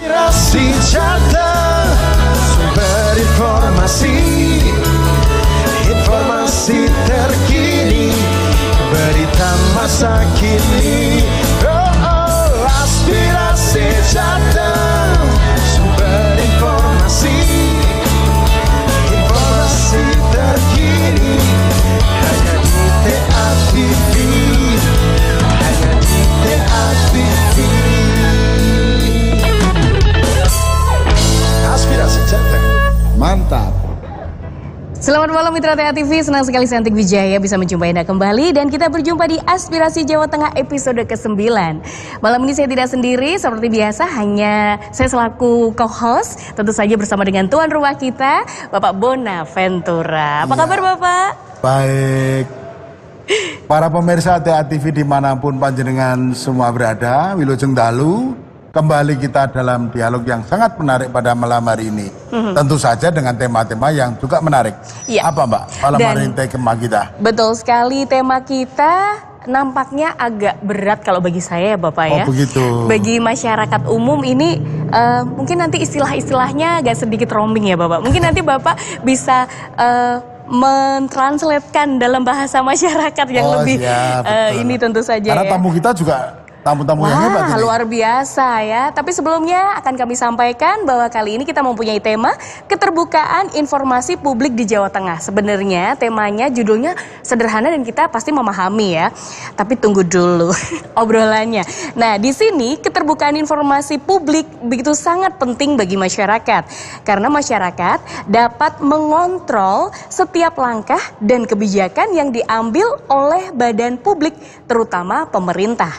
Aspirasi Carta, sumber informasi, informasi terkini, berita masa kini. Aspirasi Carta, sumber informasi, informasi terkini, hanya di TA TV, hanya di TA TV. Aspirasi Carta. Mantap. Selamat malam Mitra TA TV, senang sekali Santik Wijaya bisa menjumpai Anda kembali dan kita berjumpa di Aspirasi Jawa Tengah episode ke-9. Malam ini saya tidak sendiri, seperti biasa hanya saya selaku co-host, tentu saja bersama dengan tuan rumah kita, Bapak Bonaventura. Apa kabar Bapak? Baik. Para pemirsa TA TV dimanapun panjenengan semua berada, Wilujeng Dalu. Kembali kita dalam dialog yang sangat menarik pada malam hari ini. Tentu saja dengan tema-tema yang juga menarik. Ya. Apa Mbak malam hari ini tema kita? Betul sekali, tema kita nampaknya agak berat kalau bagi saya ya Bapak ya. Oh begitu. Bagi masyarakat umum ini mungkin nanti istilah-istilahnya agak sedikit roaming ya Bapak. Mungkin nanti Bapak bisa mentranslatekan dalam bahasa masyarakat yang lebih ini tentu saja. Karena tamu kita juga tamu-tamu yang hebat ini. Luar biasa ya. Tapi sebelumnya akan kami sampaikan bahwa kali ini kita mempunyai tema keterbukaan informasi publik di Jawa Tengah. Sebenarnya temanya judulnya sederhana dan kita pasti memahami ya. Tapi tunggu dulu obrolannya. Nah, di sini keterbukaan informasi publik begitu sangat penting bagi masyarakat. Karena masyarakat dapat mengontrol setiap langkah dan kebijakan yang diambil oleh badan publik, terutama pemerintah.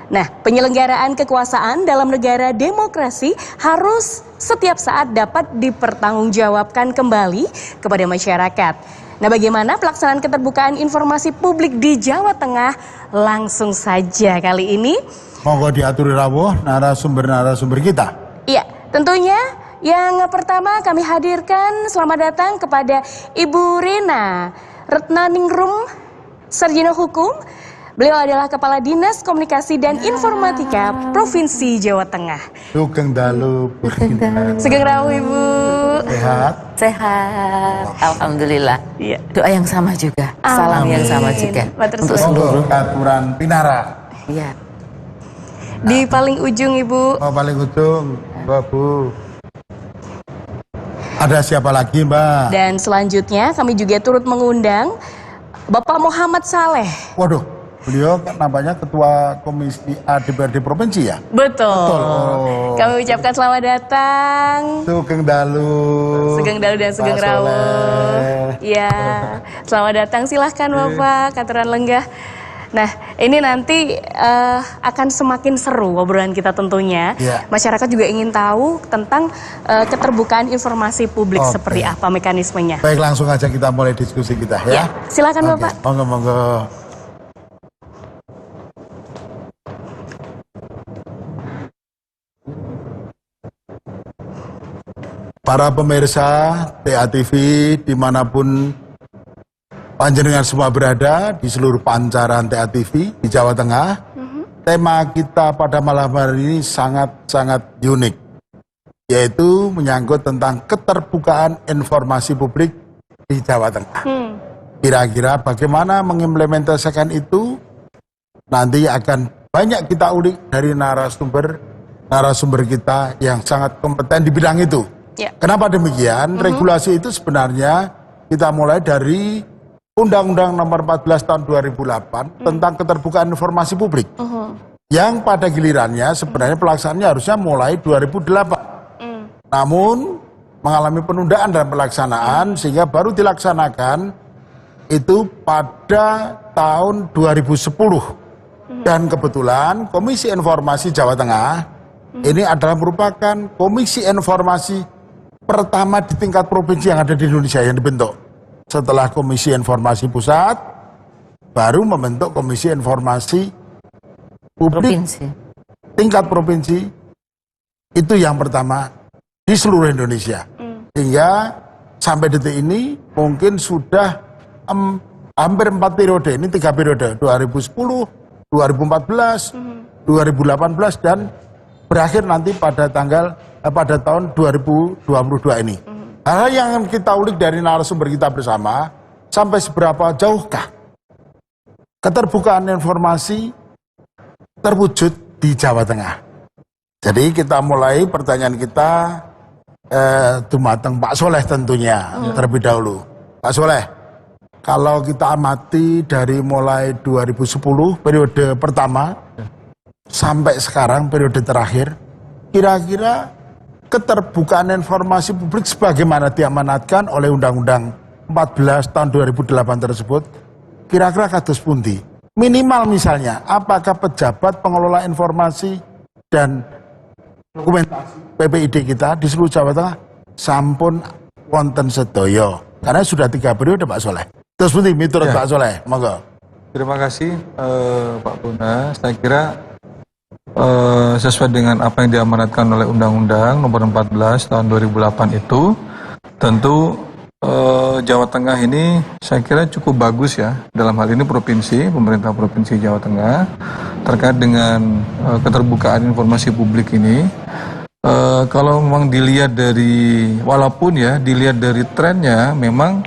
Nah, penyelenggaraan kekuasaan dalam negara demokrasi harus setiap saat dapat dipertanggungjawabkan kembali kepada masyarakat. Nah, bagaimana pelaksanaan keterbukaan informasi publik di Jawa Tengah? Langsung saja kali ini. Monggo diatur rawuh narasumber-narasumber kita. Iya, tentunya yang pertama kami hadirkan selamat datang kepada Ibu Rina Retnaningrum, Sarjana Hukum. Beliau adalah Kepala Dinas Komunikasi dan Informatika Provinsi Jawa Tengah. Sugeng Dalu. Sugeng Rawu Ibu. Sehat? Sehat, alhamdulillah. Iya. Doa yang sama juga, salam yang sama juga untuk seluruh. Aturan Pinara. Iya. Di paling ujung Ibu. Oh, paling ujung, Bu. Ada siapa lagi Mbak? Dan selanjutnya kami juga turut mengundang Bapak Muhammad Saleh. Waduh. Beliau kan namanya Ketua Komisi A DPRD Provinsi ya? Betul. Oh. Kami ucapkan selamat datang. Sugeng Dalu. Sugeng Dalu dan Sugeng Rawu. Iya. Selamat datang, silahkan Bapak, Katuran Lenggah. Nah, ini nanti akan semakin seru obrolan kita tentunya. Ya. Masyarakat juga ingin tahu tentang keterbukaan informasi publik seperti apa mekanismenya. Baik, langsung aja kita mulai diskusi kita ya. Ya, silakan Bapak. Monggo. Para pemirsa TA TV dimanapun panjenengan semua berada di seluruh pancaran TA TV di Jawa Tengah, tema kita pada malam hari ini sangat-sangat unik, yaitu menyangkut tentang keterbukaan informasi publik di Jawa Tengah. Kira-kira bagaimana mengimplementasikan itu, nanti akan banyak kita ulik dari narasumber kita yang sangat kompeten di bidang itu. Ya. Kenapa demikian? Regulasi itu sebenarnya kita mulai dari Undang-Undang Nomor 14 Tahun 2008 tentang keterbukaan informasi publik. Yang pada gilirannya sebenarnya pelaksanaannya harusnya mulai 2008. Namun mengalami penundaan dalam pelaksanaan sehingga baru dilaksanakan itu pada tahun 2010. Dan kebetulan Komisi Informasi Jawa Tengah ini adalah merupakan komisi informasi pertama di tingkat provinsi yang ada di Indonesia yang dibentuk. Setelah Komisi Informasi Pusat, baru membentuk Komisi Informasi Publik tingkat provinsi. Itu yang pertama di seluruh Indonesia. Sehingga sampai detik ini mungkin sudah hampir 4 periode, ini 3 periode, 2010, 2014, 2018 dan berakhir nanti pada tanggal pada tahun 2022 ini. Hal yang kita ulik dari narasumber kita bersama, sampai seberapa jauhkah keterbukaan informasi terwujud di Jawa Tengah. Jadi kita mulai pertanyaan kita dumateng Pak Soleh tentunya terlebih dahulu. Pak Soleh, kalau kita amati dari mulai 2010 periode pertama sampai sekarang periode terakhir, kira-kira keterbukaan informasi publik sebagaimana diamanatkan oleh Undang-Undang 14 tahun 2008 tersebut, kira-kira kados pundi? Minimal misalnya, apakah pejabat pengelola informasi dan dokumentasi PPID kita di seluruh Jawa Tengah sampun wonten sedoyo? Karena sudah 3 periode Pak Soleh. Terus pundi miturut Pak Soleh? Monggo. Terima kasih Pak Buna. Saya kira sesuai dengan apa yang diamanatkan oleh Undang-Undang Nomor 14 Tahun 2008 itu, tentu Jawa Tengah ini saya kira cukup bagus ya, dalam hal ini provinsi, pemerintah provinsi Jawa Tengah terkait dengan keterbukaan informasi publik ini. Kalau memang dilihat dari, walaupun ya dilihat dari trennya, memang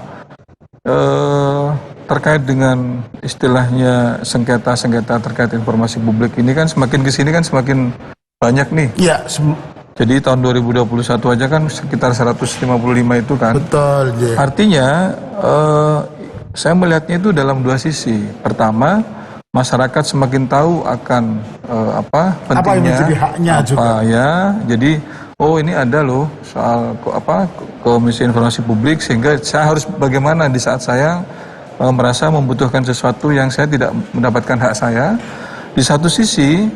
terkait dengan istilahnya sengketa-sengketa terkait informasi publik ini kan semakin kesini kan semakin banyak nih. Iya. Jadi tahun 2021 aja kan sekitar 155 itu kan. Betul. Yeah. Artinya saya melihatnya itu dalam 2 sisi. Pertama, masyarakat semakin tahu akan pentingnya apa yang menjadi haknya juga. Ya. Jadi ini ada loh soal Komisi Informasi Publik, sehingga saya harus bagaimana di saat saya merasa membutuhkan sesuatu yang saya tidak mendapatkan hak saya. Di satu sisi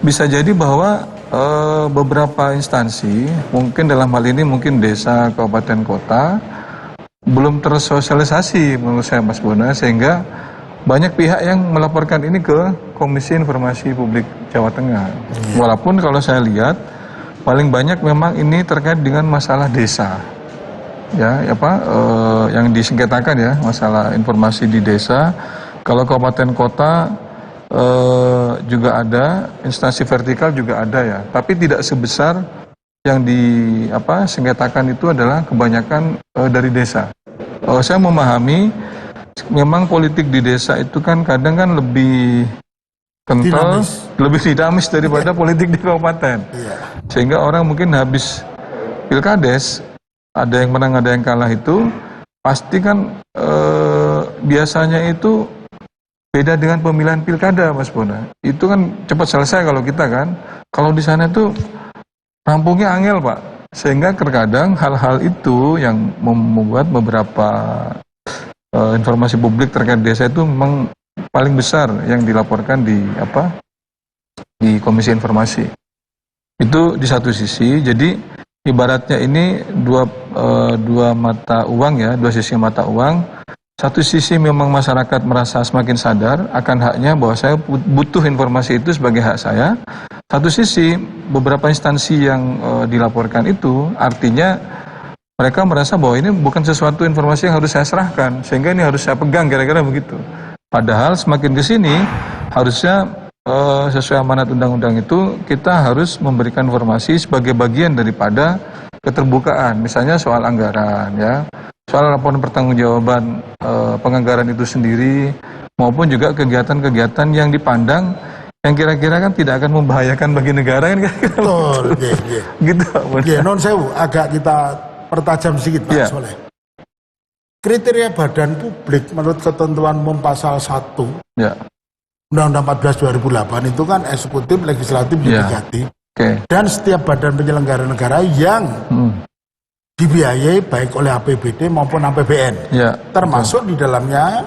bisa jadi bahwa beberapa instansi, mungkin dalam hal ini mungkin desa, kabupaten, kota, belum tersosialisasi menurut saya Mas Bona, sehingga banyak pihak yang melaporkan ini ke Komisi Informasi Publik Jawa Tengah. Walaupun kalau saya lihat paling banyak memang ini terkait dengan masalah desa. Ya, yang disengketakan ya, masalah informasi di desa. Kalau kabupaten kota juga ada, instansi vertikal juga ada ya, tapi tidak sebesar yang sengketakan itu adalah kebanyakan dari desa. Saya memahami memang politik di desa itu kan kadang kan lebih kental, lebih dinamis daripada politik di kabupaten. Sehingga orang mungkin habis pilkades, ada yang menang, ada yang kalah, itu pasti kan biasanya itu beda dengan pemilihan pilkada, Mas Bona. Itu kan cepat selesai kalau kita kan. Kalau di sana itu rampungnya angel, Pak. Sehingga terkadang hal-hal itu yang membuat beberapa informasi publik terkait desa itu memang paling besar yang dilaporkan di Komisi Informasi. Itu di satu sisi. Jadi ibaratnya ini dua mata uang ya, 2 sisi mata uang. Satu sisi memang masyarakat merasa semakin sadar akan haknya bahwa saya butuh informasi itu sebagai hak saya. Satu sisi beberapa instansi yang dilaporkan itu artinya mereka merasa bahwa ini bukan sesuatu informasi yang harus saya serahkan, sehingga ini harus saya pegang, kira-kira begitu. Padahal semakin ke sini harusnya sesuai amanat undang-undang itu kita harus memberikan informasi sebagai bagian daripada keterbukaan, misalnya soal anggaran ya, soal laporan pertanggungjawaban penganggaran itu sendiri, maupun juga kegiatan-kegiatan yang dipandang yang kira-kira kan tidak akan membahayakan bagi negara kan. Betul. Gitu. Non sewu agak kita pertajam sedikit Pak Soleh. Kriteria badan publik menurut ketentuan umum pasal 1 Undang-Undang 14 2008 itu kan eksekutif, legislatif, yudikatif. Dan setiap badan penyelenggara negara yang dibiayai baik oleh APBD maupun APBN. Termasuk di dalamnya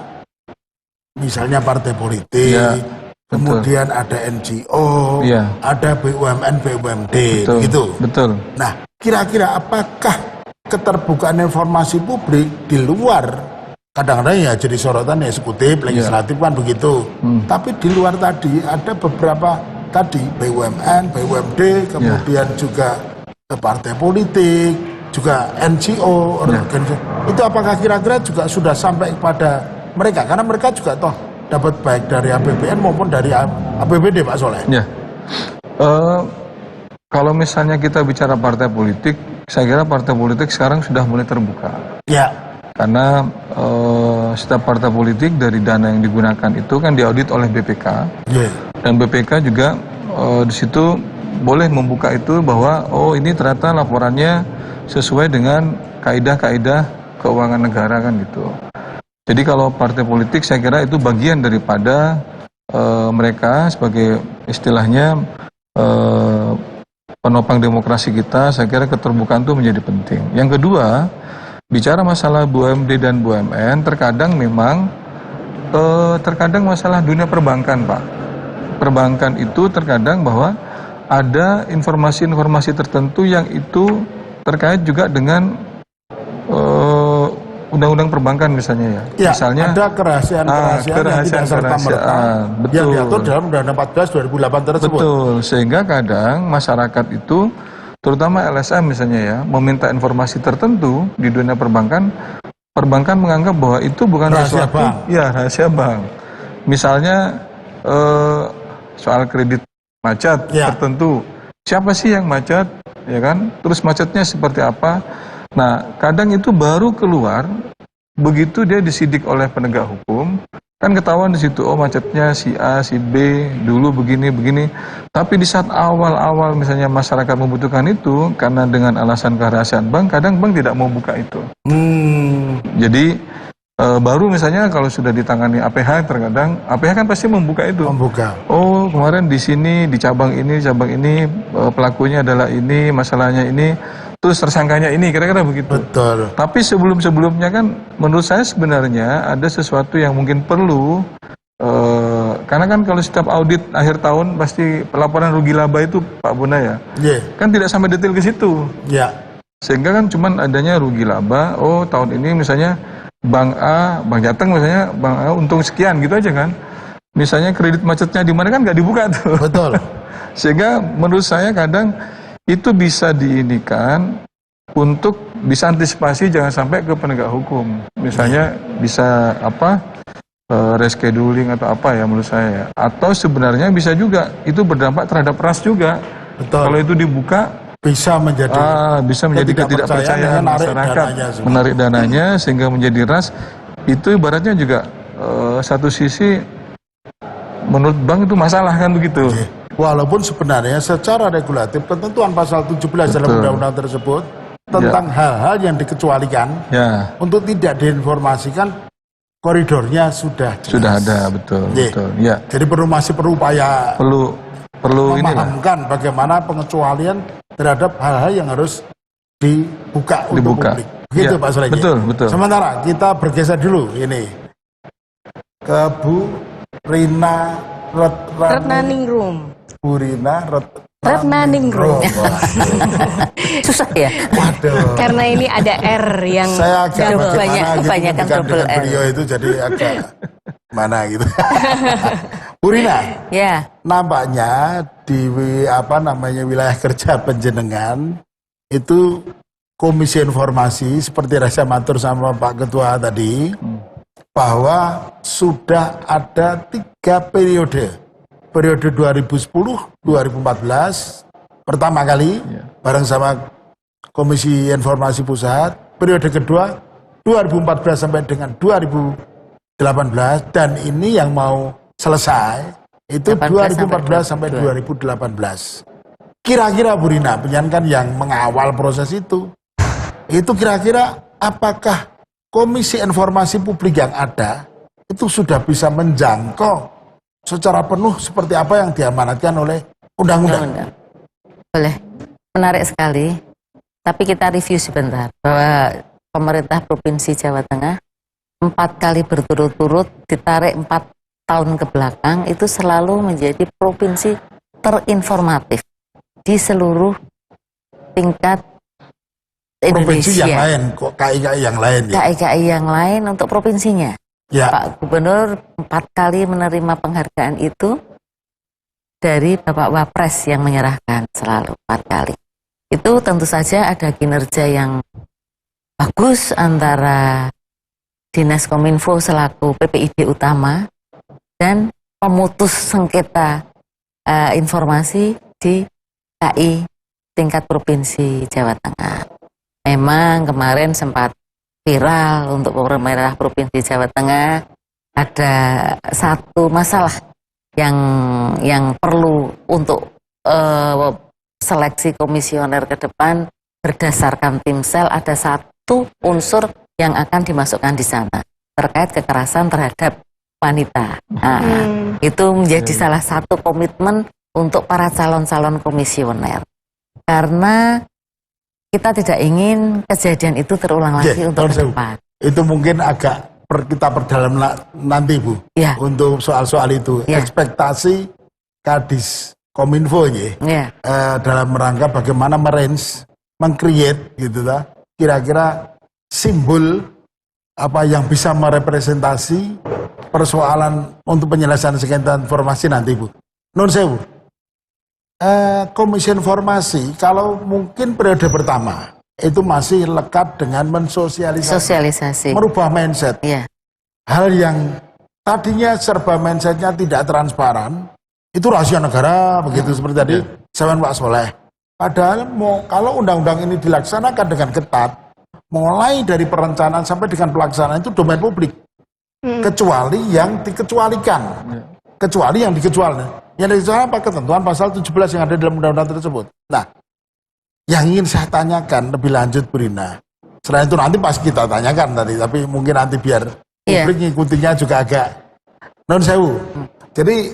misalnya partai politik, kemudian ada NGO, ada BUMN, BUMD, gitu. Betul. Nah, kira-kira apakah keterbukaan informasi publik di luar, kadang-kadang ya jadi sorotan eksekutif, legislatif kan begitu. Tapi di luar tadi ada beberapa tadi BUMN, BUMD, kemudian juga partai politik, juga NGO, organisasi. Itu apakah kira-kira juga sudah sampai kepada mereka? Karena mereka juga toh dapat baik dari APBN maupun dari APBD, Pak Soleh. kalau misalnya kita bicara partai politik, saya kira partai politik sekarang sudah mulai terbuka. Ya. Karena setiap partai politik dari dana yang digunakan itu kan diaudit oleh BPK. Yeah. Dan BPK juga di situ boleh membuka itu bahwa oh ini ternyata laporannya sesuai dengan kaidah-kaidah keuangan negara kan gitu. Jadi kalau partai politik saya kira itu bagian daripada mereka sebagai istilahnya penopang demokrasi kita. Saya kira keterbukaan itu menjadi penting. Yang kedua, bicara masalah BUMD dan BUMN, terkadang memang terkadang masalah dunia perbankan, Pak. Perbankan itu terkadang bahwa ada informasi-informasi tertentu yang itu terkait juga dengan undang-undang perbankan misalnya ya. Ya, misalnya ada kerahasiaan-kerahasiaan yang tidak serta-merta yang diatur dalam Undang-Undang 14 2008 tersebut. Betul, sehingga kadang masyarakat itu terutama LSM misalnya ya, meminta informasi tertentu di dunia perbankan, perbankan menganggap bahwa itu bukan rahasia sesuatu, bank. ya rahasia bank. Misalnya soal kredit macet tertentu, siapa sih yang macet, ya kan? Terus macetnya seperti apa? Nah, kadang itu baru keluar begitu dia disidik oleh penegak hukum. Kan ketahuan di situ, oh macetnya si A, si B, dulu begini. Tapi di saat awal-awal misalnya masyarakat membutuhkan itu, karena dengan alasan kerahasiaan bank, kadang bank tidak mau buka itu. Jadi, baru misalnya kalau sudah ditangani APH, terkadang APH kan pasti membuka itu. Oh, kemarin di sini, di cabang ini, pelakunya adalah ini, masalahnya ini, terus tersangkanya ini, kira-kira begitu. Betul. Tapi sebelum-sebelumnya kan menurut saya sebenarnya ada sesuatu yang mungkin perlu, karena kan kalau setiap audit akhir tahun pasti pelaporan rugi laba itu Pak Buna ya, kan tidak sampai detail ke situ. Sehingga kan cuman adanya rugi laba, oh tahun ini misalnya Bank A, Bank Jateng misalnya, Bank A untung sekian gitu aja kan. Misalnya kredit macetnya di mana kan nggak dibuka tuh. Betul. Sehingga menurut saya kadang itu bisa diinikan untuk bisa antisipasi jangan sampai ke penegak hukum. Misalnya bisa rescheduling atau apa ya menurut saya ya. Atau sebenarnya bisa juga itu berdampak terhadap ras juga. Betul. Kalau itu dibuka bisa menjadi ketidakpercayaan masyarakat, menarik dananya sehingga menjadi ras. Itu ibaratnya juga satu sisi menurut bank itu masalah kan begitu. Walaupun sebenarnya secara regulatif ketentuan pasal 17 dalam undang-undang tersebut tentang hal-hal yang dikecualikan untuk tidak diinformasikan, koridornya sudah jelas. Sudah ada, betul. Ya. Jadi masih perlu upaya memahamkan bagaimana pengecualian terhadap hal-hal yang harus dibuka untuk publik. Begitu Pak Sulaiman. Betul. Sementara kita bergeser dulu ini ke Bu Rina Retnaningrum. Bu Rina Retnaningrum. Susah ya? Waduh. Karena ini ada R yang saya agak kebanyakan double R. Beliau itu jadi agak mana gitu. Bu Rina. Ya. Nampaknya di wilayah kerja penjenengan itu Komisi Informasi seperti Rasa Matur sama Pak Ketua tadi bahwa sudah ada 3 periode 2010-2014 pertama kali bareng sama Komisi Informasi Pusat, periode kedua 2014 sampai dengan 2018 dan ini yang mau selesai itu 2014 sampai 2018. Kira-kira Bu Rina, penyanyikan yang mengawal proses itu kira-kira apakah Komisi Informasi Publik yang ada itu sudah bisa menjangkau secara penuh seperti apa yang diamanatkan oleh undang-undang? Boleh, menarik sekali. Tapi kita review sebentar bahwa pemerintah Provinsi Jawa Tengah 4 kali berturut-turut ditarik 4 tahun ke belakang itu selalu menjadi provinsi terinformatif di seluruh tingkat Indonesia. Provinsi yang lain, kok KIKI yang lain ya? KIKI yang lain untuk provinsinya. Pak Gubernur 4 kali menerima penghargaan itu dari Bapak Wapres yang menyerahkan selalu 4 kali. Itu tentu saja ada kinerja yang bagus antara Dinas Kominfo selaku PPID utama dan pemutus sengketa informasi di KI tingkat provinsi Jawa Tengah. Memang kemarin sempat viral untuk pemerintah provinsi Jawa Tengah ada satu masalah yang perlu untuk seleksi komisioner ke depan berdasarkan timsel, ada satu unsur yang akan dimasukkan di sana terkait kekerasan terhadap wanita. Nah, itu menjadi salah satu komitmen untuk para calon-calon komisioner. Karena kita tidak ingin kejadian itu terulang lagi untuk ke depan. Itu mungkin agak kita perdalam nanti Bu, ya, untuk soal-soal itu. Ya. Ekspektasi Kadis Kominfo ya, dalam rangka bagaimana meng-create gitu lah, kira-kira simbol apa yang bisa merepresentasi persoalan untuk penyelesaian sengketa informasi nanti Bu. Nun sewu, Komisi Informasi kalau mungkin periode pertama itu masih lekat dengan mensosialisasi, merubah mindset. Yeah. Hal yang tadinya serba mindsetnya tidak transparan, itu rahasia negara begitu seperti tadi zaman Pak Soleh. Padahal kalau undang-undang ini dilaksanakan dengan ketat, mulai dari perencanaan sampai dengan pelaksanaan itu domain publik, kecuali yang dikecualikan, kecuali yang dikecualikan. Yang dikecualikan apa? Ketentuan pasal 17 yang ada dalam undang-undang tersebut. Nah, yang ingin saya tanyakan lebih lanjut Bu Rina, selain itu nanti pas kita tanyakan tadi, tapi mungkin nanti biar publik ngikutinya juga agak non sewu. Jadi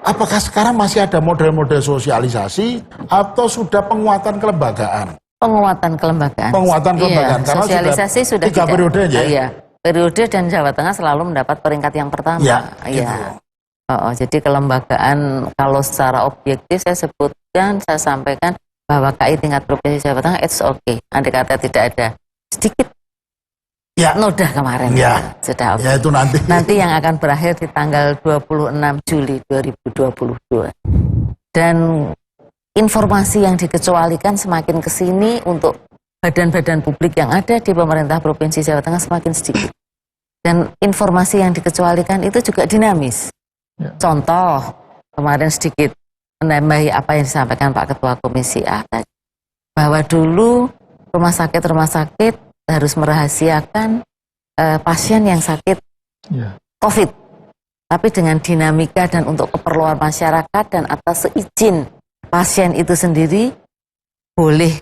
apakah sekarang masih ada model-model sosialisasi atau sudah penguatan kelembagaan? Penguatan kelembagaan. Penguatan kelembagaan. Karena sosialisasi sudah 3 periode ya. Iya. Periode dan Jawa Tengah selalu mendapat peringkat yang pertama. Iya. Gitu. Jadi kelembagaan kalau secara objektif saya sebutkan, saya sampaikan bahwa KI tingkat provinsi Jawa Tengah it's okay. Andai kata tidak ada sedikit noda kemarin. Sudah okay. Ya itu nanti yang akan berakhir di tanggal 26 Juli 2022. Dan informasi yang dikecualikan semakin kesini untuk badan-badan publik yang ada di pemerintah provinsi Jawa Tengah semakin sedikit. Dan informasi yang dikecualikan itu juga dinamis. Contoh kemarin sedikit menambahi apa yang disampaikan Pak Ketua Komisi A tadi, bahwa dulu rumah sakit harus merahasiakan pasien yang sakit COVID, tapi dengan dinamika dan untuk keperluan masyarakat dan atas seizin pasien itu sendiri boleh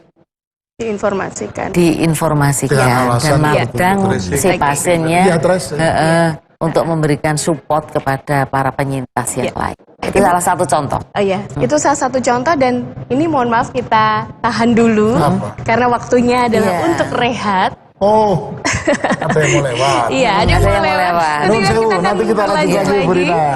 diinformasikan dan kadang si pasiennya untuk memberikan support kepada para penyintas yang lain. Itu salah satu contoh. Itu salah satu contoh, dan ini mohon maaf kita tahan dulu karena waktunya adalah untuk rehat. Ada yang mau lewat. Iya, ada yang mau lewat. Nanti kita lanjut lagi, Bu Rina.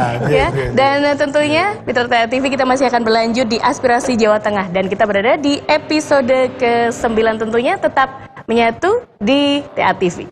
Dan tentunya Mitra TA TV kita masih akan berlanjut di Aspirasi Jawa Tengah, dan kita berada di episode ke-9 tentunya, tetap menyatu di TA TV.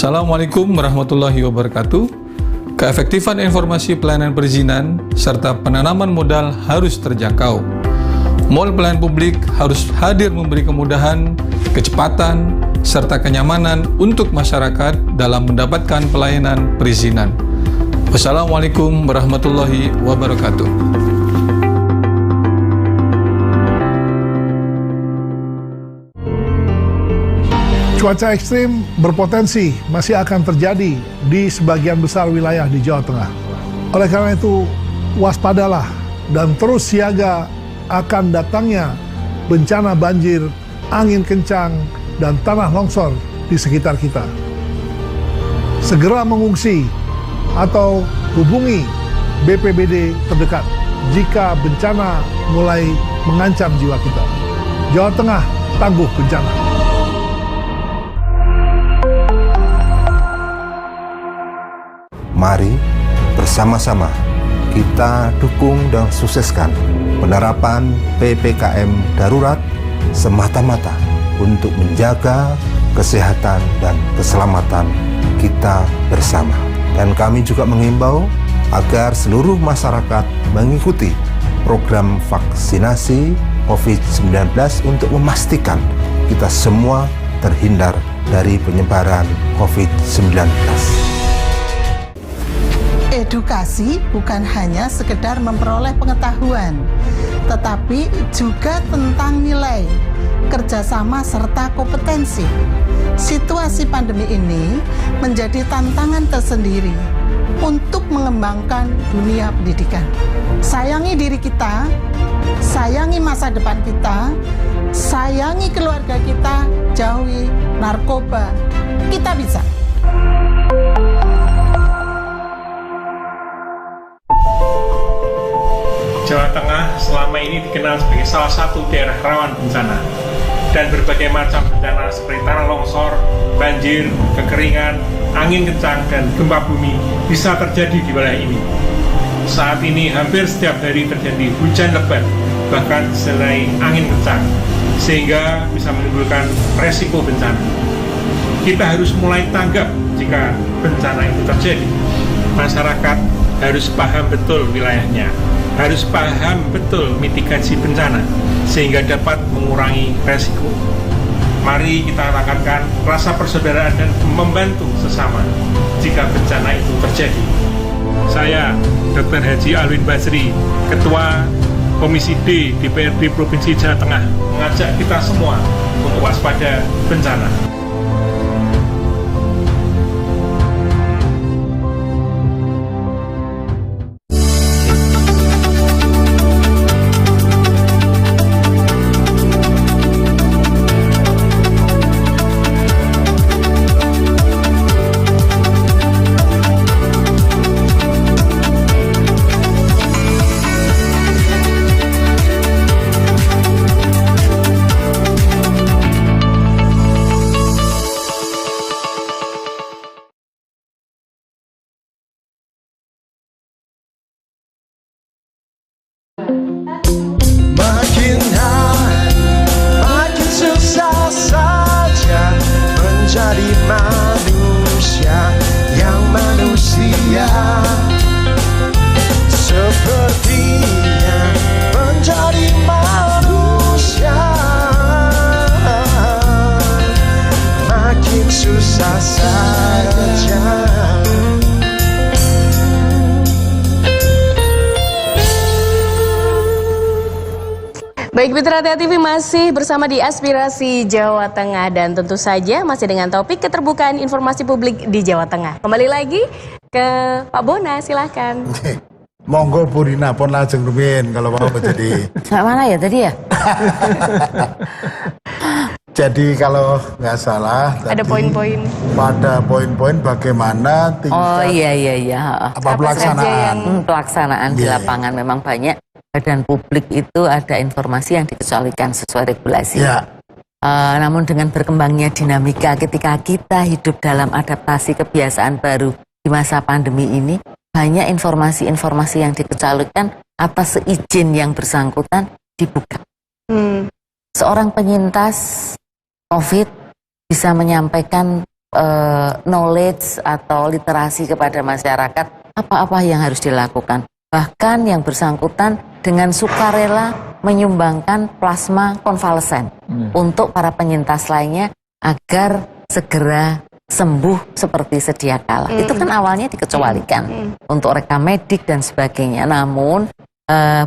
Assalamualaikum warahmatullahi wabarakatuh. Keefektifan informasi pelayanan perizinan serta penanaman modal harus terjangkau. Mall pelayanan publik harus hadir memberi kemudahan, kecepatan, serta kenyamanan untuk masyarakat dalam mendapatkan pelayanan perizinan. Wassalamualaikum warahmatullahi wabarakatuh. Cuaca ekstrim berpotensi masih akan terjadi di sebagian besar wilayah di Jawa Tengah. Oleh karena itu, waspadalah dan terus siaga akan datangnya bencana banjir, angin kencang, dan tanah longsor di sekitar kita. Segera mengungsi atau hubungi BPBD terdekat jika bencana mulai mengancam jiwa kita. Jawa Tengah tangguh bencana. Mari bersama-sama kita dukung dan sukseskan penerapan PPKM darurat semata-mata untuk menjaga kesehatan dan keselamatan kita bersama. Dan kami juga mengimbau agar seluruh masyarakat mengikuti program vaksinasi COVID-19 untuk memastikan kita semua terhindar dari penyebaran COVID-19. Edukasi bukan hanya sekedar memperoleh pengetahuan, tetapi juga tentang nilai, kerjasama, serta kompetensi. Situasi pandemi ini menjadi tantangan tersendiri untuk mengembangkan dunia pendidikan. Sayangi diri kita, sayangi masa depan kita, sayangi keluarga kita, jauhi narkoba. Kita bisa. Jawa Tengah selama ini dikenal sebagai salah satu daerah rawan bencana, dan berbagai macam bencana seperti tanah longsor, banjir, kekeringan, angin kencang, dan gempa bumi bisa terjadi di wilayah ini. Saat ini hampir setiap hari terjadi hujan lebat, bahkan disertai angin kencang, sehingga bisa menimbulkan resiko bencana. Kita harus mulai tanggap jika bencana itu terjadi. Masyarakat harus paham betul wilayahnya, harus paham betul mitigasi bencana sehingga dapat mengurangi resiko. Mari kita tanamkan rasa persaudaraan dan membantu sesama jika bencana itu terjadi. Saya Dr. Haji Alwin Basri, Ketua Komisi D DPRD Provinsi Jawa Tengah, mengajak kita semua untuk waspada bencana. Makin hari, makin susah saja menjadi manusia yang manusia. Sepertinya menjadi manusia makin susah saja. Baik, Mitra TV masih bersama di Aspirasi Jawa Tengah dan tentu saja masih dengan topik keterbukaan informasi publik di Jawa Tengah. Kembali lagi ke Pak Bona, silahkan. Monggo Purina pun lajeng rumin kalau mau jadi. Nggak mana ya tadi ya? Jadi kalau nggak salah Ada poin-poin. pada poin-poin bagaimana tingkat Oh iya. apa pelaksanaan. Pelaksanaan di Iya. lapangan memang banyak. Badan publik itu ada informasi yang dikecualikan sesuai regulasi. Ya, Namun dengan berkembangnya dinamika ketika kita hidup dalam adaptasi kebiasaan baru di masa pandemi ini, banyak informasi-informasi yang dikecualikan atas seizin yang bersangkutan dibuka. Seorang penyintas COVID bisa menyampaikan knowledge atau literasi kepada masyarakat apa-apa yang harus dilakukan. Bahkan yang bersangkutan dengan sukarela menyumbangkan plasma konvalesen untuk para penyintas lainnya agar segera sembuh seperti sedia kala. Itu kan awalnya dikecualikan untuk rekam medik dan sebagainya. Namun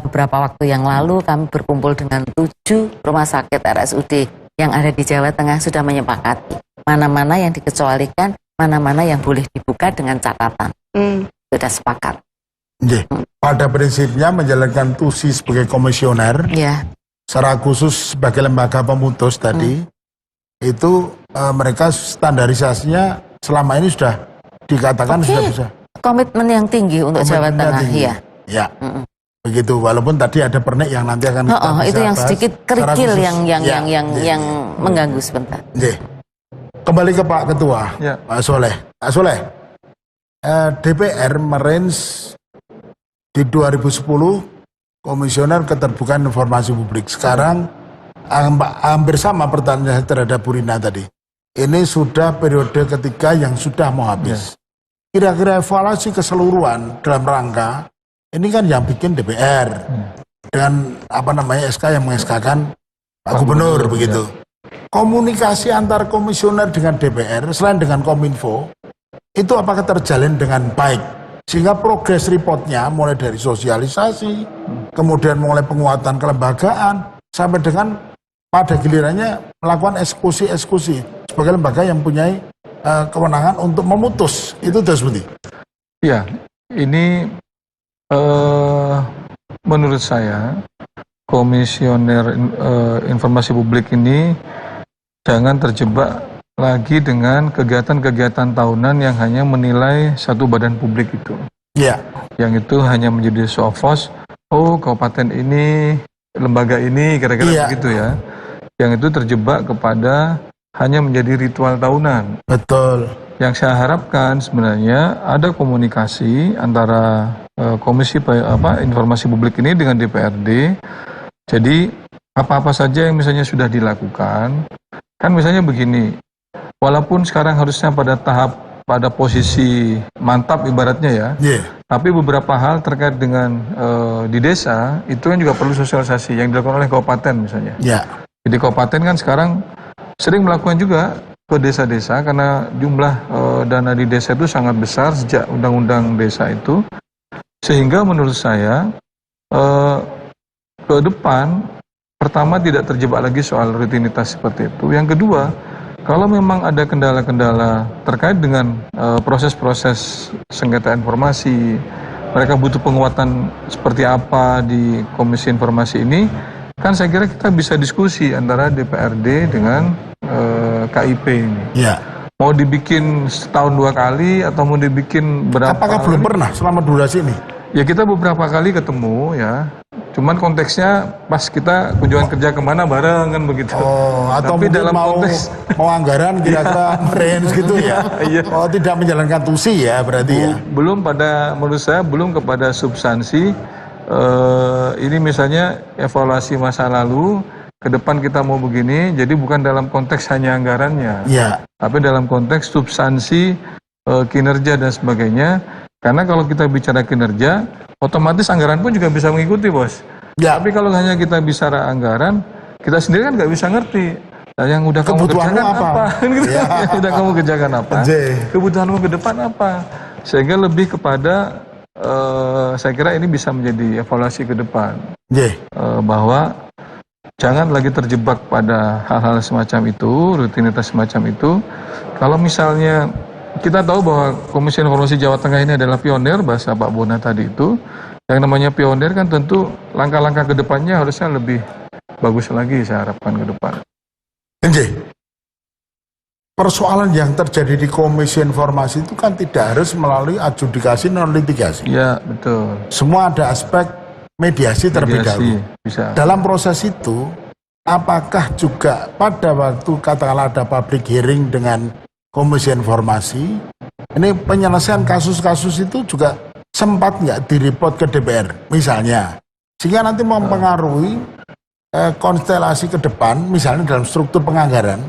beberapa waktu yang lalu kami berkumpul dengan 7 rumah sakit RSUD yang ada di Jawa Tengah sudah menyepakati mana-mana yang dikecualikan, mana-mana yang boleh dibuka dengan catatan. Sudah sepakat. Pada prinsipnya menjalankan tusi sebagai komisioner, secara khusus sebagai lembaga pemutus tadi, itu mereka standarisasinya selama ini sudah dikatakan sudah bisa. Komitmen yang tinggi untuk Jawa Tengah, ya. Begitu, walaupun tadi ada pernik yang nanti akan kita bisa itu yang bahas sedikit kerikil yang mengganggu sebentar. Kembali ke Pak Ketua, Pak Soleh. Pak Soleh, DPR merange di 2010 Komisioner Keterbukaan Informasi Publik. Sekarang hampir sama pertanyaan terhadap Bu Rina tadi. Ini sudah periode ketiga yang sudah mau habis. Kira-kira evaluasi keseluruhan dalam rangka ini kan yang bikin DPR dengan SK yang mengeskakan Pak Gubernur begitu. Komunikasi antar komisioner dengan DPR selain dengan Kominfo itu apakah terjalin dengan baik? Sehingga progres reportnya mulai dari sosialisasi, kemudian mulai penguatan kelembagaan, sampai dengan pada gilirannya melakukan eksekusi sebagai lembaga yang punya kewenangan untuk memutus. Itu sudah seperti. Ya, ini menurut saya Komisioner Informasi Publik ini jangan terjebak lagi dengan kegiatan-kegiatan tahunan yang hanya menilai satu badan publik itu. Yang itu hanya menjadi sofos, kabupaten ini, lembaga ini, kira-kira begitu ya. Yang itu terjebak kepada hanya menjadi ritual tahunan. Betul. Yang saya harapkan sebenarnya ada komunikasi antara Komisi Informasi Publik ini dengan DPRD. Jadi apa-apa saja yang misalnya sudah dilakukan, kan misalnya begini. Walaupun sekarang harusnya pada posisi mantap ibaratnya ya, tapi beberapa hal terkait dengan di desa itu kan juga perlu sosialisasi yang dilakukan oleh kabupaten misalnya. Jadi kabupaten kan sekarang sering melakukan juga ke desa-desa karena jumlah dana di desa itu sangat besar sejak undang-undang desa itu, sehingga menurut saya ke depan pertama tidak terjebak lagi soal rutinitas seperti itu. Yang kedua, kalau memang ada kendala-kendala terkait dengan proses-proses sengketa informasi, mereka butuh penguatan seperti apa di Komisi Informasi ini, kan saya kira kita bisa diskusi antara DPRD dengan KIP ini. Mau dibikin setahun 2 kali atau mau dibikin berapa? Apakah belum pernah selama durasi ini? Ya kita beberapa kali ketemu ya. Cuman konteksnya pas kita kunjungan kerja kemana bareng kan begitu. Atau tapi mungkin dalam konteks mau anggaran kira-kira range gitu ya. Tidak menjalankan tusi ya berarti ya. Menurut saya belum kepada substansi. Ini misalnya evaluasi masa lalu, ke depan kita mau begini, jadi bukan dalam konteks hanya anggarannya. Tapi dalam konteks substansi, kinerja dan sebagainya. Karena kalau kita bicara kinerja, otomatis anggaran pun juga bisa mengikuti, Bos. Tapi kalau hanya kita bicara anggaran, kita sendiri kan nggak bisa ngerti. Nah, yang udah kamu kerjakan apa? Yang udah kamu kerjakan apa? Kebutuhanmu ke depan apa? Sehingga lebih kepada, saya kira ini bisa menjadi evaluasi ke depan. Bahwa jangan lagi terjebak pada hal-hal semacam itu, rutinitas semacam itu. Kalau misalnya kita tahu bahwa Komisi Informasi Jawa Tengah ini adalah pionir, bahasa Pak Bona tadi itu. Yang namanya pionir kan tentu langkah-langkah ke depannya harusnya lebih bagus lagi, saya harapkan ke depan. Persoalan yang terjadi di Komisi Informasi itu kan tidak harus melalui adjudikasi non-litigasi. Ya, betul. Semua ada aspek mediasi terlebih dahulu. Dalam proses itu, apakah juga pada waktu katakanlah ada public hearing dengan Komisi Informasi, ini penyelesaian kasus-kasus itu juga sempat nggak direport ke DPR, misalnya, sehingga nanti mempengaruhi konstelasi ke depan, misalnya dalam struktur penganggaran,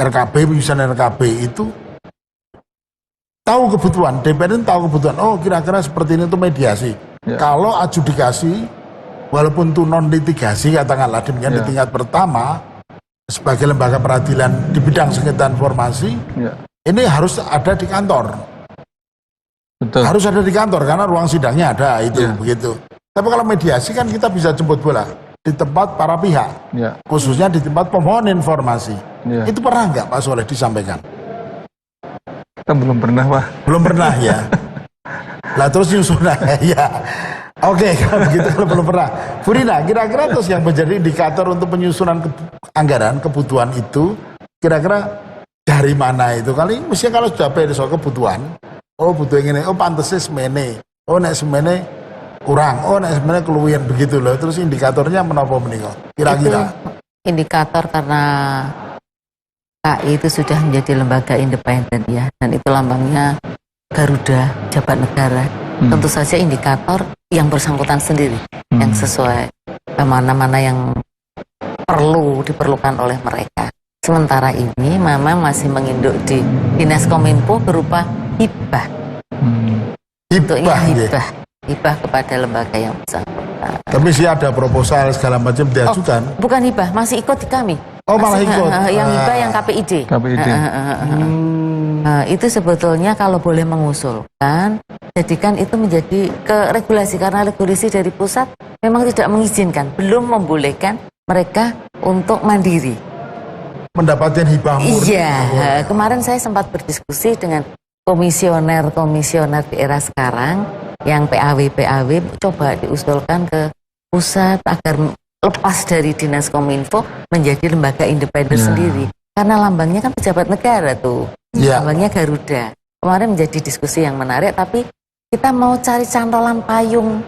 RKB, penyusunan RKB itu tahu kebutuhan, DPR itu tahu kebutuhan. Oh kira-kira seperti ini untuk mediasi. Kalau adjudikasi, walaupun itu non litigasi katakanlah demikian di tingkat pertama sebagai lembaga peradilan di bidang sengketa informasi, ini harus ada di kantor. Betul. Harus ada di kantor karena ruang sidangnya ada itu begitu. Tapi kalau mediasi kan kita bisa jemput bola di tempat para pihak, khususnya di tempat pemohon informasi. Itu pernah nggak Pak Soleh disampaikan? Kita belum pernah Pak. Belum pernah ya. Lah terus nyusun ya. Oke, kalau begitu kalau belum pernah. Bu Rina, kira-kira terus yang menjadi indikator untuk penyusunan anggaran kebutuhan itu kira-kira dari mana itu? Kali mesti kalau sudah pede soal kebutuhan, oh butuh ini, oh pantasnya semene, oh nek semene kurang, oh nek semene keluwian begitu loh. Terus indikatornya menapa menika? Kira-kira indikator karena KI itu sudah menjadi lembaga independen ya, dan itu lambangnya Garuda, jabat negara. Tentu saja indikator yang bersangkutan sendiri yang sesuai mana-mana yang diperlukan oleh mereka. Sementara ini memang masih menginduk di Dinas Kominfo berupa hibah. Hibah kepada lembaga yang bersangkutan. Tapi sih ada proposal segala macam diajukan. Oh, bukan hibah, masih ikut di kami. Oh malah ikut. Yang hibah yang KPID. Itu sebetulnya kalau boleh mengusulkan, jadikan itu menjadi ke regulasi, karena regulasi dari pusat memang tidak mengizinkan, belum membolehkan mereka untuk mandiri. Mendapatkan hibah murni. Iya, kemarin saya sempat berdiskusi dengan komisioner di era sekarang, yang PAW coba diusulkan ke pusat agar lepas dari Dinas Kominfo menjadi lembaga independen sendiri. Karena lambangnya kan pejabat negara tuh. Lambangnya Garuda. Kemarin menjadi diskusi yang menarik, tapi kita mau cari cantolan payung.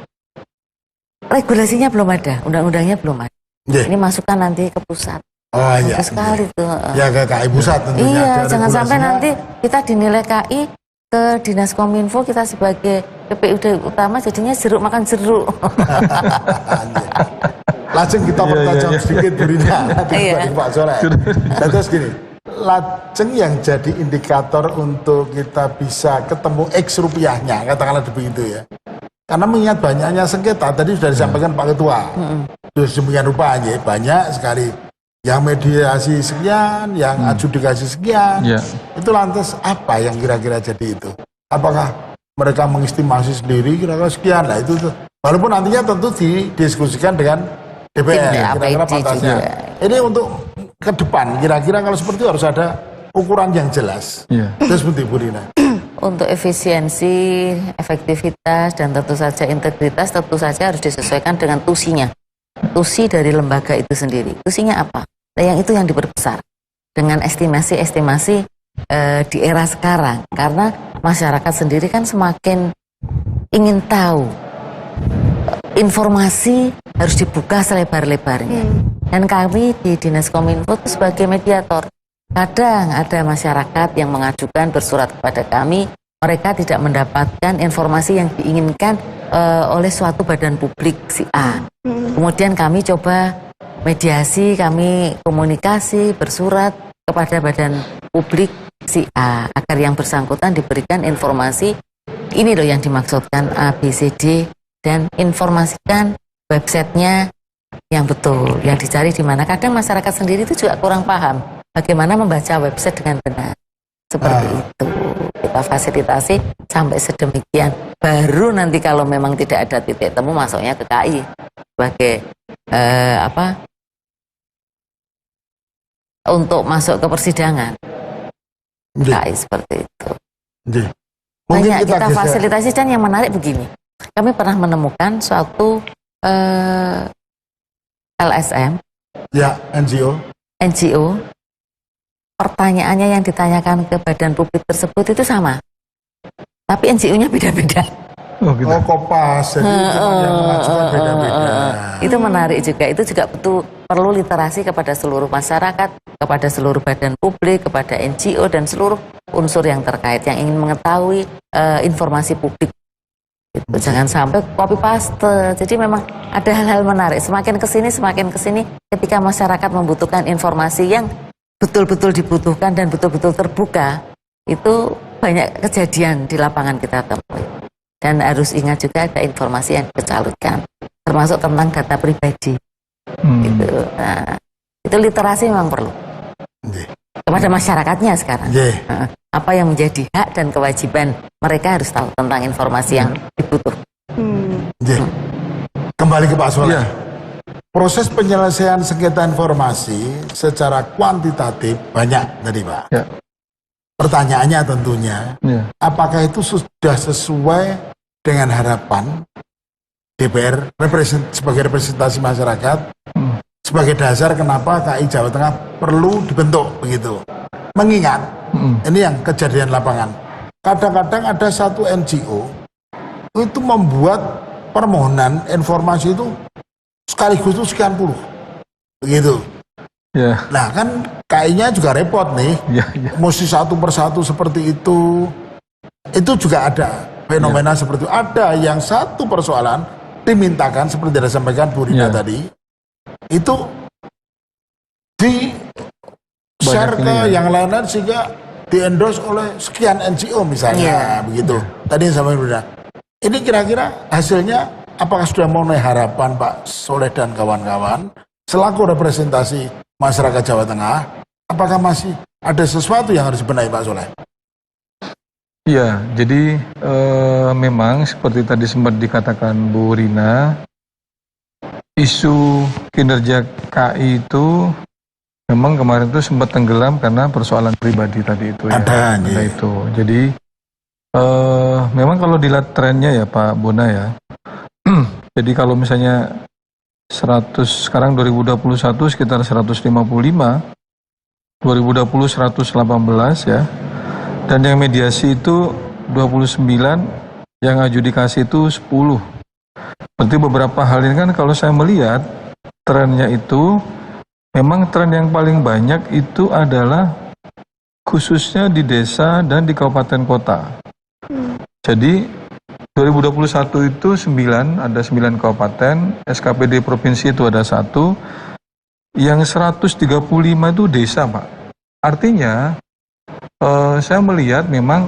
Regulasinya belum ada, undang-undangnya belum ada. Ini masukkan nanti ke pusat. Oh iya. Bagus sekali tuh. Ya ke KI pusat tentunya. Iya, jangan sampai nanti kita dinilai KI ke Dinas Kominfo, kita sebagai PPUD utama jadinya jeruk makan jeruk. Lajeng kita pertajam sedikit Bu Rina, Pak Soleh. Dan terus gini, lajeng yang jadi indikator untuk kita bisa ketemu X rupiahnya, katakanlah begitu ya. Karena mengingat banyaknya sengketa, tadi sudah disampaikan Pak Ketua. Terus demikian rupa aja, banyak sekali. Yang mediasi sekian, yang adjudikasi sekian. Itu lantas apa yang kira-kira jadi itu? Apakah mereka mengestimasi sendiri kira-kira sekian? Nah itu tuh. Walaupun nantinya tentu didiskusikan dengan DPR, kira-kira pantasnya. Ini untuk ke depan, kira-kira kalau seperti itu harus ada ukuran yang jelas. Terus seperti Bu Rina. Untuk efisiensi, efektivitas, dan tentu saja integritas, tentu saja harus disesuaikan dengan tusinya. Tusi dari lembaga itu sendiri. Tusinya apa? Nah, yang itu yang diperbesar. Dengan estimasi-estimasi di era sekarang. Karena masyarakat sendiri kan semakin ingin tahu. Informasi harus dibuka selebar-lebarnya. Dan kami di Dinas Kominfo itu sebagai mediator. Kadang ada masyarakat yang mengajukan bersurat kepada kami, mereka tidak mendapatkan informasi yang diinginkan oleh suatu badan publik si A. Kemudian kami coba mediasi, kami komunikasi, bersurat kepada badan publik si A agar yang bersangkutan diberikan informasi, ini loh yang dimaksudkan A, B, C, D, dan informasikan websitenya yang betul, yang dicari di mana. Kadang masyarakat sendiri itu juga kurang paham bagaimana membaca website dengan benar. Seperti itu kita fasilitasi sampai sedemikian. Baru nanti kalau memang tidak ada titik temu masuknya ke KI sebagai untuk masuk ke persidangan. KI seperti itu. Banyak kita fasilitasi, dan yang menarik begini. Kami pernah menemukan suatu LSM, NGO. Pertanyaannya yang ditanyakan ke badan publik tersebut itu sama, tapi NGO-nya beda-beda. Kopas, jadi yang mengajukan beda-beda. Itu menarik juga. Itu juga perlu literasi kepada seluruh masyarakat, kepada seluruh badan publik, kepada NGO dan seluruh unsur yang terkait yang ingin mengetahui informasi publik. Itu jangan sampai copy paste. Jadi memang ada hal-hal menarik. Semakin kesini, ketika masyarakat membutuhkan informasi yang betul-betul dibutuhkan dan betul-betul terbuka, itu banyak kejadian di lapangan kita temui. Dan harus ingat juga ada informasi yang dicalurkan, termasuk tentang data pribadi. Gitu. Nah, itu literasi memang perlu kepada masyarakatnya sekarang. Apa yang menjadi hak dan kewajiban mereka harus tahu tentang informasi yang dibutuhkan. Kembali ke Pak Soleh. Proses penyelesaian sengketa informasi secara kuantitatif banyak tadi Pak. Pertanyaannya tentunya, apakah itu sudah sesuai dengan harapan DPR sebagai representasi masyarakat, sebagai dasar kenapa KI Jawa Tengah perlu dibentuk begitu. Mengingat ini yang kejadian lapangan. Kadang-kadang ada satu NGO itu membuat permohonan informasi itu sekaligus itu sekian puluh begitu. Nah kan KI-nya juga repot nih, mesti satu persatu seperti itu juga ada fenomena seperti itu. Ada yang satu persoalan dimintakan seperti yang disampaikan Bu Rina tadi, itu di share ke yang lain-lain sehingga di-endorse oleh sekian NGO misalnya begitu. Tadi yang sampai Bu Rina. Ini kira-kira hasilnya apakah sudah memenuhi harapan Pak Soleh dan kawan-kawan selaku representasi masyarakat Jawa Tengah? Apakah masih ada sesuatu yang harus dibenahi Pak Soleh? Iya, jadi memang seperti tadi sempat dikatakan Bu Rina, isu kinerja KI itu memang kemarin itu sempat tenggelam karena persoalan pribadi tadi itu ya. Ada itu. Jadi memang kalau dilihat trennya ya Pak Bona ya. Jadi kalau misalnya 100 sekarang 2021 sekitar 155, 2020 118 ya. Dan yang mediasi itu 29, yang adjudikasi itu 10. Berarti beberapa hal ini kan kalau saya melihat trennya itu memang tren yang paling banyak itu adalah khususnya di desa dan di kabupaten kota. Jadi 2021 itu 9, ada 9 kabupaten, SKPD provinsi itu ada 1, yang 135 itu desa Pak. Artinya saya melihat memang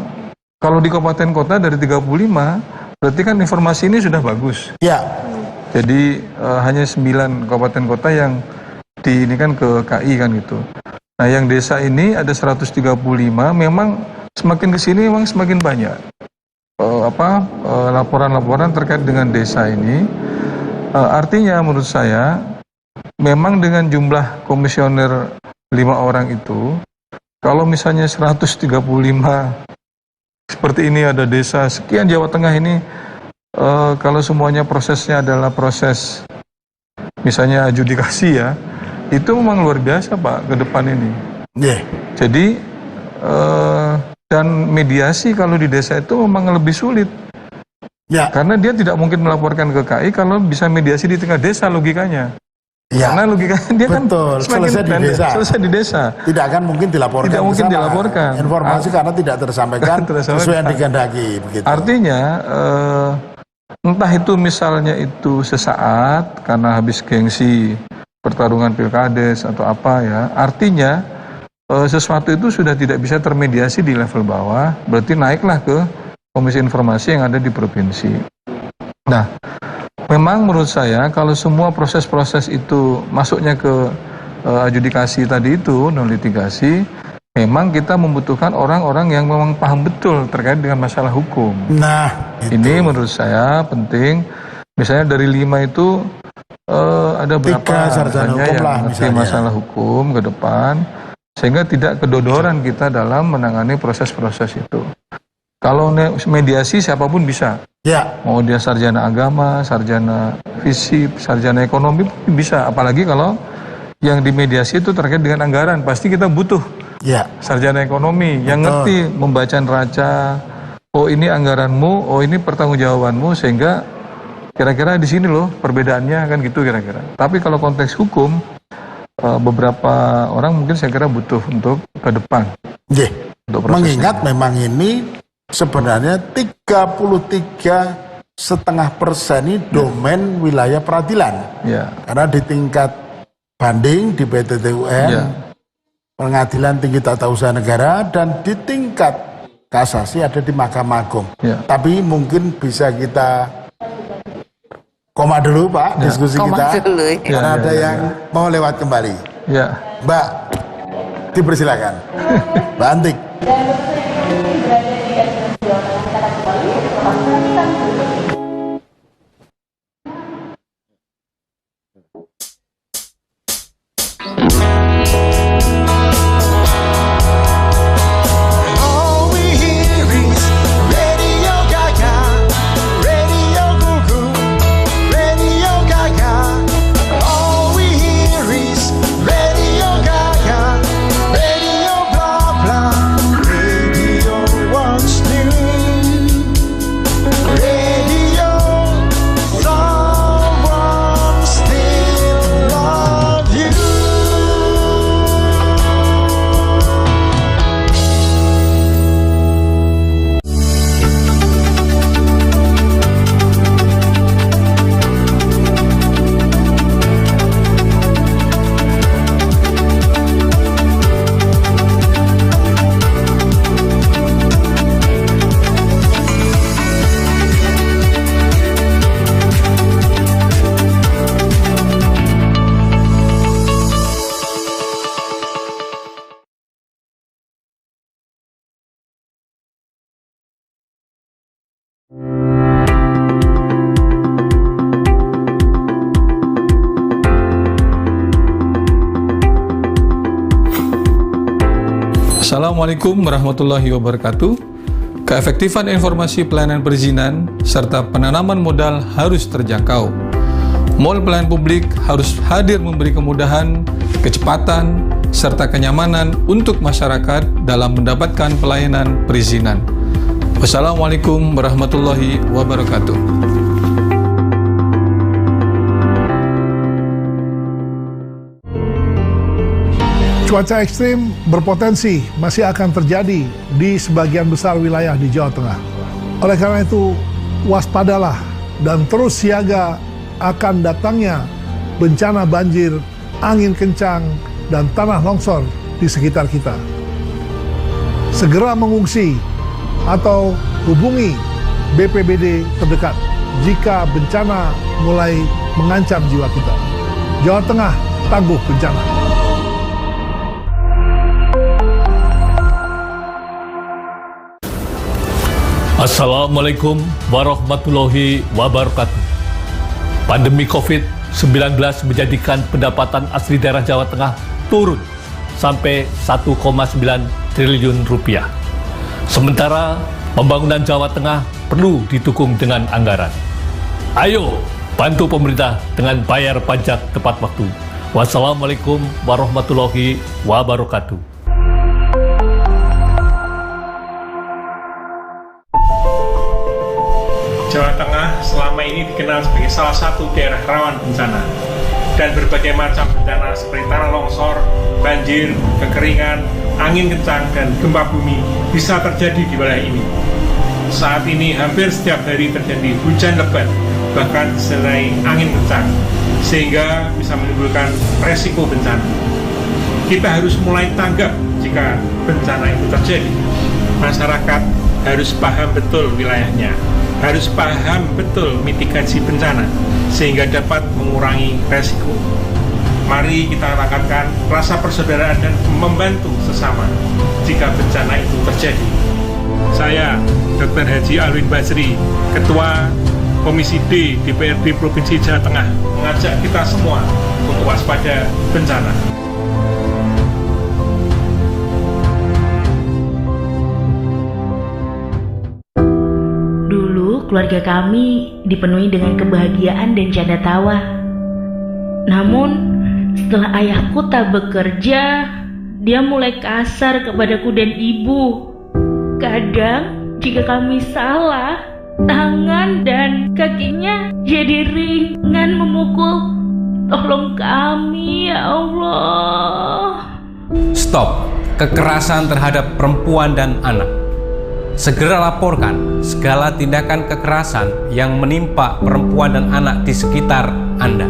kalau di kabupaten kota dari 35, berarti kan informasi ini sudah bagus. Jadi hanya 9 kabupaten kota yang ini kan ke KI kan gitu. Nah yang desa ini ada 135, memang semakin kesini memang semakin banyak laporan-laporan terkait dengan desa ini. Artinya menurut saya memang dengan jumlah komisioner 5 orang itu, kalau misalnya 135 seperti ini ada desa sekian Jawa Tengah ini, kalau semuanya prosesnya adalah proses misalnya adjudikasi ya, itu memang luar biasa Pak ke depan ini. Jadi dan mediasi kalau di desa itu memang lebih sulit. Karena dia tidak mungkin melaporkan ke KI kalau bisa mediasi di tengah desa logikanya. Karena logikanya dia kan selesai di desa. Tidak akan mungkin dilaporkan. Tidak mungkin dilaporkan. Informasi karena tidak tersampaikan sesuai yang dikehendaki. Artinya entah itu misalnya itu sesaat karena habis gengsi pertarungan pilkades atau apa ya. Artinya sesuatu itu sudah tidak bisa termediasi di level bawah. Berarti naiklah ke Komisi Informasi yang ada di provinsi. Nah, memang menurut saya kalau semua proses-proses itu masuknya ke adjudikasi tadi itu, non litigasi, memang kita membutuhkan orang-orang yang memang paham betul terkait dengan masalah hukum. Nah, ini menurut saya penting. Misalnya dari 5 itu ada berapa sarjana yang mengerti masalah hukum ke depan, sehingga tidak kedodoran kita dalam menangani proses-proses itu. Kalau mediasi siapapun bisa. Mau dia sarjana agama, sarjana fisip, sarjana ekonomi bisa. Apalagi kalau yang dimediasi itu terkait dengan anggaran, pasti kita butuh sarjana ekonomi yang ngerti membaca neraca. Oh ini anggaranmu, oh ini pertanggungjawabanmu, sehingga kira-kira di sini loh perbedaannya kan gitu kira-kira. Tapi kalau konteks hukum, beberapa orang mungkin saya kira butuh untuk ke depan. Mengingat memang ini sebenarnya 33,5% ini domain wilayah peradilan. Karena di tingkat banding di PTTUN Pengadilan Tinggi Tata Usaha Negara, dan di tingkat kasasi ada di Mahkamah Agung. Ya. Tapi mungkin bisa kita koma dulu Pak, diskusi kita. Dulu, ya. Karena ada yang mau lewat kembali. Ya. Mbak, dipersilakan. Mbak Antik. All we hear is Radio Gaga, Radio Gugu, Radio Gaga. All we hear is Radio Gaga, Radio blah blah, Radio what's new, Radio someone still love you. Assalamualaikum warahmatullahi wabarakatuh. Keefektifan informasi pelayanan perizinan serta penanaman modal harus terjangkau. Mall pelayanan publik harus hadir memberi kemudahan, kecepatan, serta kenyamanan untuk masyarakat dalam mendapatkan pelayanan perizinan. Wassalamualaikum warahmatullahi wabarakatuh. Cuaca ekstrim berpotensi masih akan terjadi di sebagian besar wilayah di Jawa Tengah. Oleh karena itu, waspadalah dan terus siaga akan datangnya bencana banjir, angin kencang, dan tanah longsor di sekitar kita. Segera mengungsi atau hubungi BPBD terdekat jika bencana mulai mengancam jiwa kita. Jawa Tengah tangguh bencana. Assalamualaikum warahmatullahi wabarakatuh. Pandemi COVID-19 menjadikan pendapatan asli daerah Jawa Tengah turun sampai 1,9 triliun rupiah. Sementara pembangunan Jawa Tengah perlu didukung dengan anggaran. Ayo bantu pemerintah dengan bayar pajak tepat waktu. Wassalamualaikum warahmatullahi wabarakatuh. Jawa Tengah selama ini dikenal sebagai salah satu daerah rawan bencana, dan berbagai macam bencana seperti tanah longsor, banjir, kekeringan, angin kencang, dan gempa bumi bisa terjadi di wilayah ini. Saat ini hampir setiap hari terjadi hujan lebat, bahkan disertai angin kencang, sehingga bisa menimbulkan resiko bencana. Kita harus mulai tanggap jika bencana itu terjadi. Masyarakat harus paham betul wilayahnya, harus paham betul mitigasi bencana sehingga dapat mengurangi resiko. Mari kita rangkapkan rasa persaudaraan dan membantu sesama jika bencana itu terjadi. Saya, Dr. Haji Alwin Basri, Ketua Komisi D DPRD Provinsi Jawa Tengah, mengajak kita semua untuk waspada bencana. Keluarga kami dipenuhi dengan kebahagiaan dan canda tawa. Namun, setelah ayahku tak bekerja, dia mulai kasar kepadaku dan ibu. Kadang, jika kami salah, tangan dan kakinya jadi ringan memukul. Tolong kami, ya Allah. Stop kekerasan terhadap perempuan dan anak. Segera laporkan segala tindakan kekerasan yang menimpa perempuan dan anak di sekitar Anda.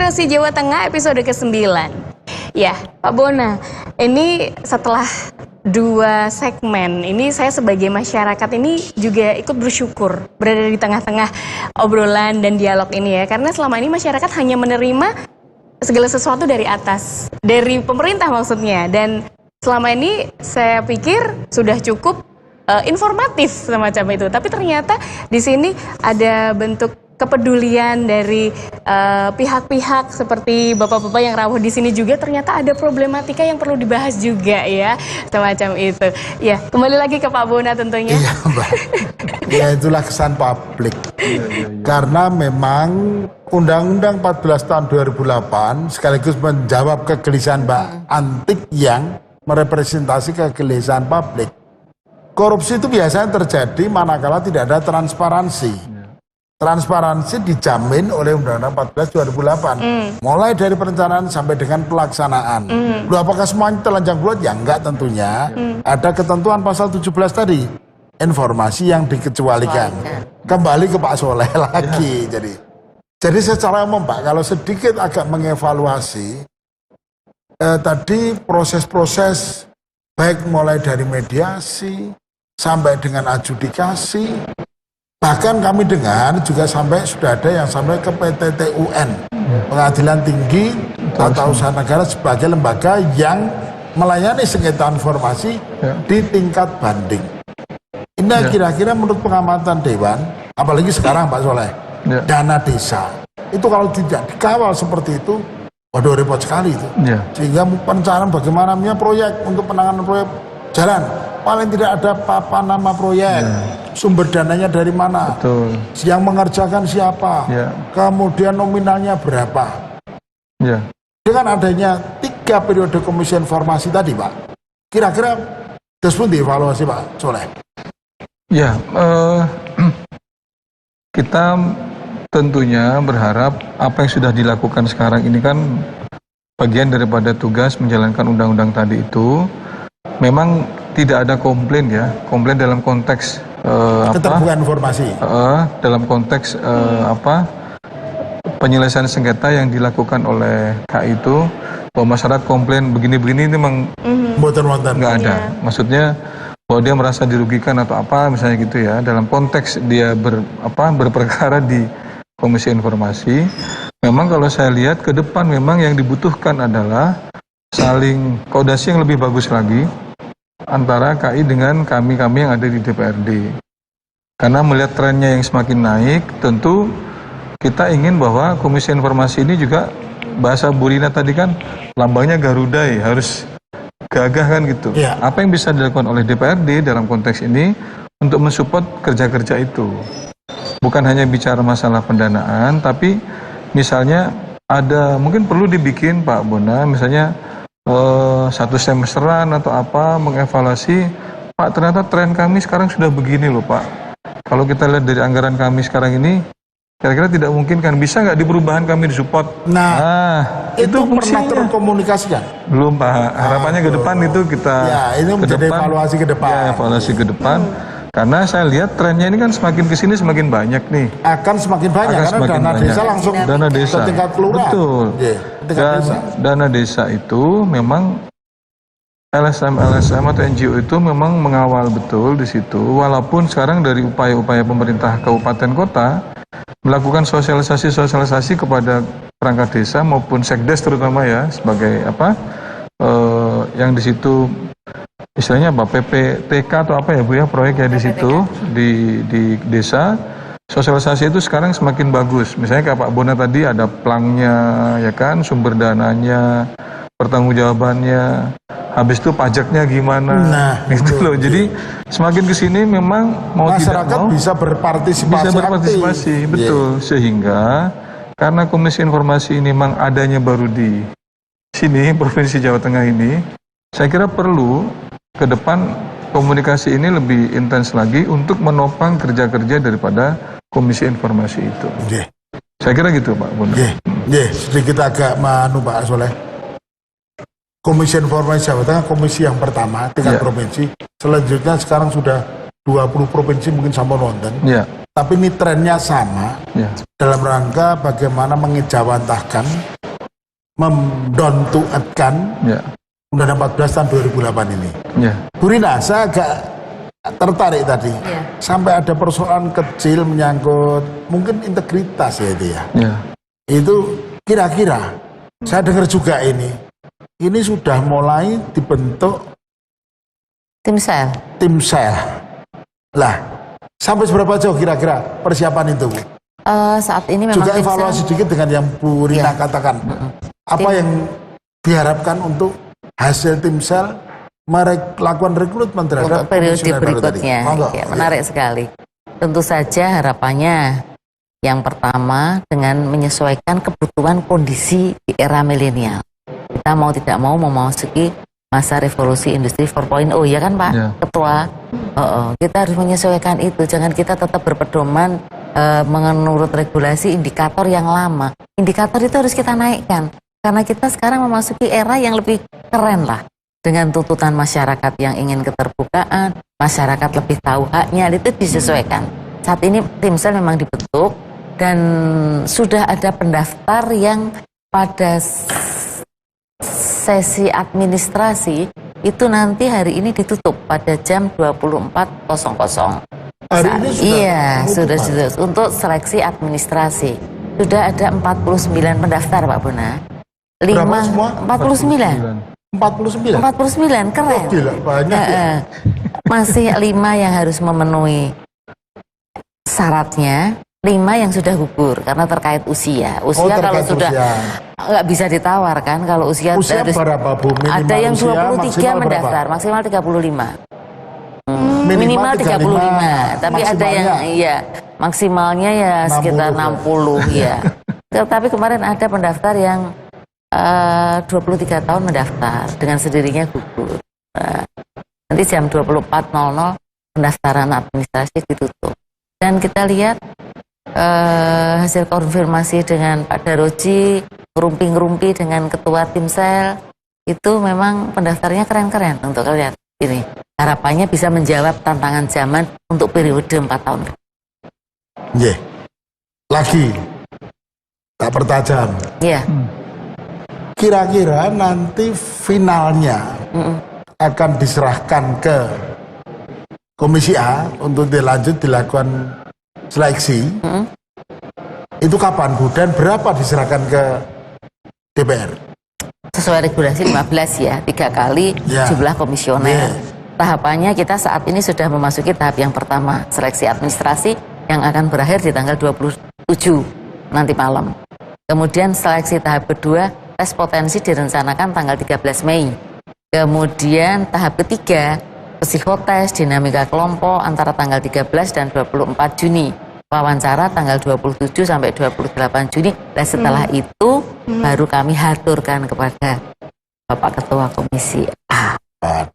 Inspirasi Jawa Tengah episode ke-9. Ya, Pak Bona, ini setelah 2 segmen, ini saya sebagai masyarakat ini juga ikut bersyukur berada di tengah-tengah obrolan dan dialog ini ya. Karena selama ini masyarakat hanya menerima segala sesuatu dari atas, dari pemerintah maksudnya. Dan selama ini saya pikir sudah cukup informatif semacam itu. Tapi ternyata di sini ada bentuk kepedulian dari pihak-pihak seperti bapak-bapak yang rawuh di sini juga, ternyata ada problematika yang perlu dibahas juga ya, semacam itu. Ya, kembali lagi ke Pak Bona tentunya. Iya, Mbak. Ya, itulah kesan publik. Karena memang Undang-Undang 14 tahun 2008 sekaligus menjawab kegelisahan Mbak Antik yang merepresentasi kegelisahan publik. Korupsi itu biasanya terjadi manakala tidak ada transparansi. Transparansi dijamin oleh Undang-Undang 14 2008. Mulai dari perencanaan sampai dengan pelaksanaan. Loh, apakah semuanya telanjang bulat? Ya enggak tentunya. Ada ketentuan pasal 17 tadi. Informasi yang dikecualikan. Kembali ke Pak Soleh lagi. Jadi secara umum Pak, kalau sedikit agak mengevaluasi tadi proses-proses baik mulai dari mediasi sampai dengan adjudikasi, bahkan kami dengar juga sampai sudah ada yang sampai ke PTTUN, Pengadilan Tinggi Tata Usaha Negara, sebagai lembaga yang melayani sengketa informasi di tingkat banding. Ini kira-kira menurut pengamatan Dewan, apalagi sekarang Pak Soleh, dana desa itu kalau tidak dikawal seperti itu, waduh repot sekali itu. Sehingga perencanaan bagaimana proyek untuk penanganan proyek jalan, paling tidak ada papan nama proyek, sumber dananya dari mana, yang mengerjakan siapa, kemudian nominalnya berapa. Dengan adanya 3 periode Komisi Informasi tadi Pak, kira-kira terus pun dievaluasi Pak Soleh. Ya, kita tentunya berharap apa yang sudah dilakukan sekarang ini kan bagian daripada tugas menjalankan undang-undang tadi itu. Memang tidak ada komplain ya, komplain dalam konteks keterbukaan informasi. Dalam konteks penyelesaian sengketa yang dilakukan oleh KAI itu, bahwa masyarakat komplain begini-begini ini memang nggak ada. Maksudnya bahwa dia merasa dirugikan atau apa misalnya gitu ya, dalam konteks dia berperkara di Komisi Informasi. Memang kalau saya lihat ke depan memang yang dibutuhkan adalah saling koordinasi yang lebih bagus lagi antara KAI dengan kami-kami yang ada di DPRD. Karena melihat trennya yang semakin naik, tentu kita ingin bahwa Komisi Informasi ini juga, bahasa Bu Rina tadi kan lambangnya Garuda ya, harus gagah kan gitu. Apa yang bisa dilakukan oleh DPRD dalam konteks ini untuk mensupport kerja-kerja itu. Bukan hanya bicara masalah pendanaan, tapi misalnya ada mungkin perlu dibikin Pak Bona, misalnya 1 semesteran atau apa, mengevaluasi, Pak ternyata tren kami sekarang sudah begini loh Pak. Kalau kita lihat dari anggaran kami sekarang ini, kira-kira tidak mungkin kan, bisa nggak di perubahan kami disupport? Nah itu pernah terkomunikasikan? Belum Pak, harapannya ke depan itu kita ini menjadi evaluasi ke depan. Ya, evaluasi ke depan. Karena saya lihat trennya ini kan semakin kesini semakin banyak nih. Akan semakin banyak, karena dana desa langsung dana desa. ke tingkat kelurahan. Betul. Dan dana desa itu memang LSM atau NGO itu memang mengawal betul di situ. Walaupun sekarang dari upaya-upaya pemerintah kabupaten kota melakukan sosialisasi kepada perangkat desa maupun sekdes terutama ya, sebagai yang di situ istilahnya PPTK atau apa ya Bu ya, proyek ya di situ di desa. Sosialisasi itu sekarang semakin bagus. Misalnya kayak Pak Bona tadi ada plangnya ya kan, sumber dananya, pertanggungjawabannya, habis itu pajaknya gimana. Gitu loh. Jadi semakin kesini memang mau masyarakat tidak mau bisa berpartisipasi betul. Sehingga karena Komisi Informasi ini memang adanya baru di sini Provinsi Jawa Tengah ini, saya kira perlu ke depan komunikasi ini lebih intens lagi untuk menopang kerja-kerja daripada Komisi Informasi itu. Saya kira gitu Pak Bona. Sedikit agak Pak Soleh. Komisi Informasi Jawa Tengah komisi yang pertama tingkat provinsi. Selanjutnya sekarang sudah 20 provinsi mungkin sampai nonton. Tapi ini trennya sama dalam rangka bagaimana mengejawantahkan mem-down to earth-kan Undang-Undang 14 tahun 2008 ini. Bu Rina, saya agak tertarik tadi. Sampai ada persoalan kecil menyangkut mungkin integritas ya itu ya. Itu kira-kira saya dengar juga ini sudah mulai dibentuk tim sel. Lah, sampai seberapa jauh kira-kira persiapan itu? Saat ini memang juga evaluasi sedikit dengan yang Bu Rina katakan. Apa yang diharapkan untuk hasil tim sel melakukan rekrutmen terhadap untuk periode berikutnya? Menarik sekali. Tentu saja harapannya yang pertama dengan menyesuaikan kebutuhan kondisi di era milenial. Kita mau tidak mau memasuki masa revolusi industri 4.0, ya kan Pak Ketua? Kita harus menyesuaikan itu. Jangan kita tetap berpedoman menurut regulasi indikator yang lama. Indikator itu harus kita naikkan. Karena kita sekarang memasuki era yang lebih keren lah. Dengan tuntutan masyarakat yang ingin keterbukaan, masyarakat lebih tahu haknya, itu disesuaikan. Saat ini tim sel memang dibentuk dan sudah ada pendaftar yang pada sesi administrasi itu nanti hari ini ditutup pada jam 24.00. Hari ini sudah untuk seleksi administrasi. Sudah ada 49 pendaftar Pak Buna. 49, keren. Gila, banyak ya. Masih 5 yang harus memenuhi syaratnya, 5 yang sudah gugur karena terkait usia. Usia kalau sudah nggak bisa ditawar kan, kalau usia harus berapa, Bu? Ada yang 23 mendaftar, maksimal 35. Minimal 35, tapi ada yang maksimalnya ya sekitar 60 ya. Tapi kemarin ada pendaftar yang 23 tahun mendaftar dengan sendirinya gugur. Nanti jam 24.00 pendaftaran administrasi ditutup. Dan kita lihat hasil konfirmasi dengan Pak Daroji, ngerumpi dengan ketua tim sel, itu memang pendaftarnya keren-keren untuk lihat ini. Harapannya bisa menjawab tantangan zaman untuk periode 4 tahun. Lagi tak pertajam. Kira-kira nanti finalnya akan diserahkan ke Komisi A untuk dilakukan seleksi. Itu kapan, Bu? Dan berapa diserahkan ke DPR? Sesuai regulasi 15 ya, 3 kali jumlah komisioner. Tahapannya kita saat ini sudah memasuki tahap yang pertama, seleksi administrasi yang akan berakhir di tanggal 27 nanti malam. Kemudian seleksi tahap kedua, tes potensi direncanakan tanggal 13 Mei. Kemudian tahap ketiga, psikotes, dinamika kelompok antara tanggal 13 dan 24 Juni. Wawancara tanggal 27 sampai 28 Juni. Dan setelah itu baru kami haturkan kepada Bapak Ketua Komisi A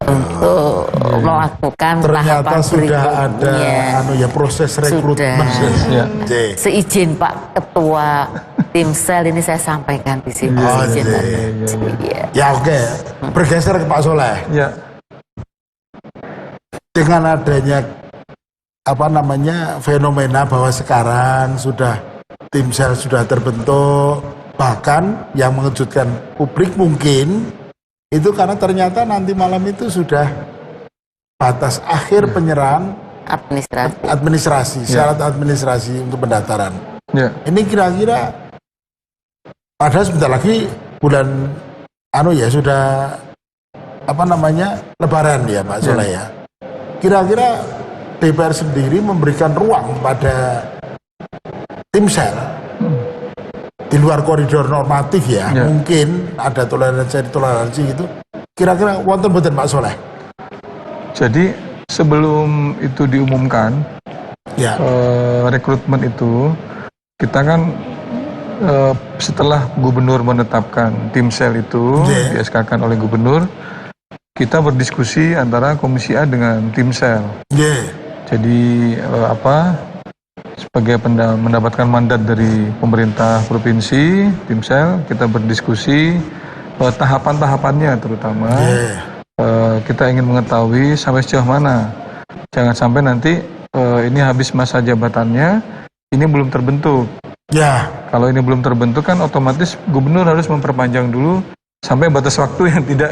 untuk melakukan ternyata tahapan sudah ada proses rekrutmen. Seizin Pak Ketua tim sel ini saya sampaikan di sini. Bergeser ke Pak Soleh. Dengan adanya fenomena bahwa sekarang sudah tim sel sudah terbentuk, bahkan yang mengejutkan publik mungkin itu karena ternyata nanti malam itu sudah batas akhir penyerahan administrasi, syarat administrasi untuk pendaftaran. Ini kira-kira padahal sebentar lagi bulan sudah Lebaran ya Pak Soleh ya. Kira-kira DPR sendiri memberikan ruang pada tim sel di luar koridor normatif mungkin ada toleransi gitu. Kira-kira wonten mboten Pak Soleh? Jadi sebelum itu diumumkan rekrutmen itu, kita kan setelah gubernur menetapkan tim sel itu di-SK-kan oleh gubernur, kita berdiskusi antara Komisi A dengan tim sel. Jadi sebagai mendapatkan mandat dari pemerintah provinsi, tim sel, kita berdiskusi tahapan-tahapannya terutama. Kita ingin mengetahui sampai sejauh mana. Jangan sampai nanti ini habis masa jabatannya, ini belum terbentuk. Ya. Kalau ini belum terbentuk kan otomatis gubernur harus memperpanjang dulu sampai batas waktu yang tidak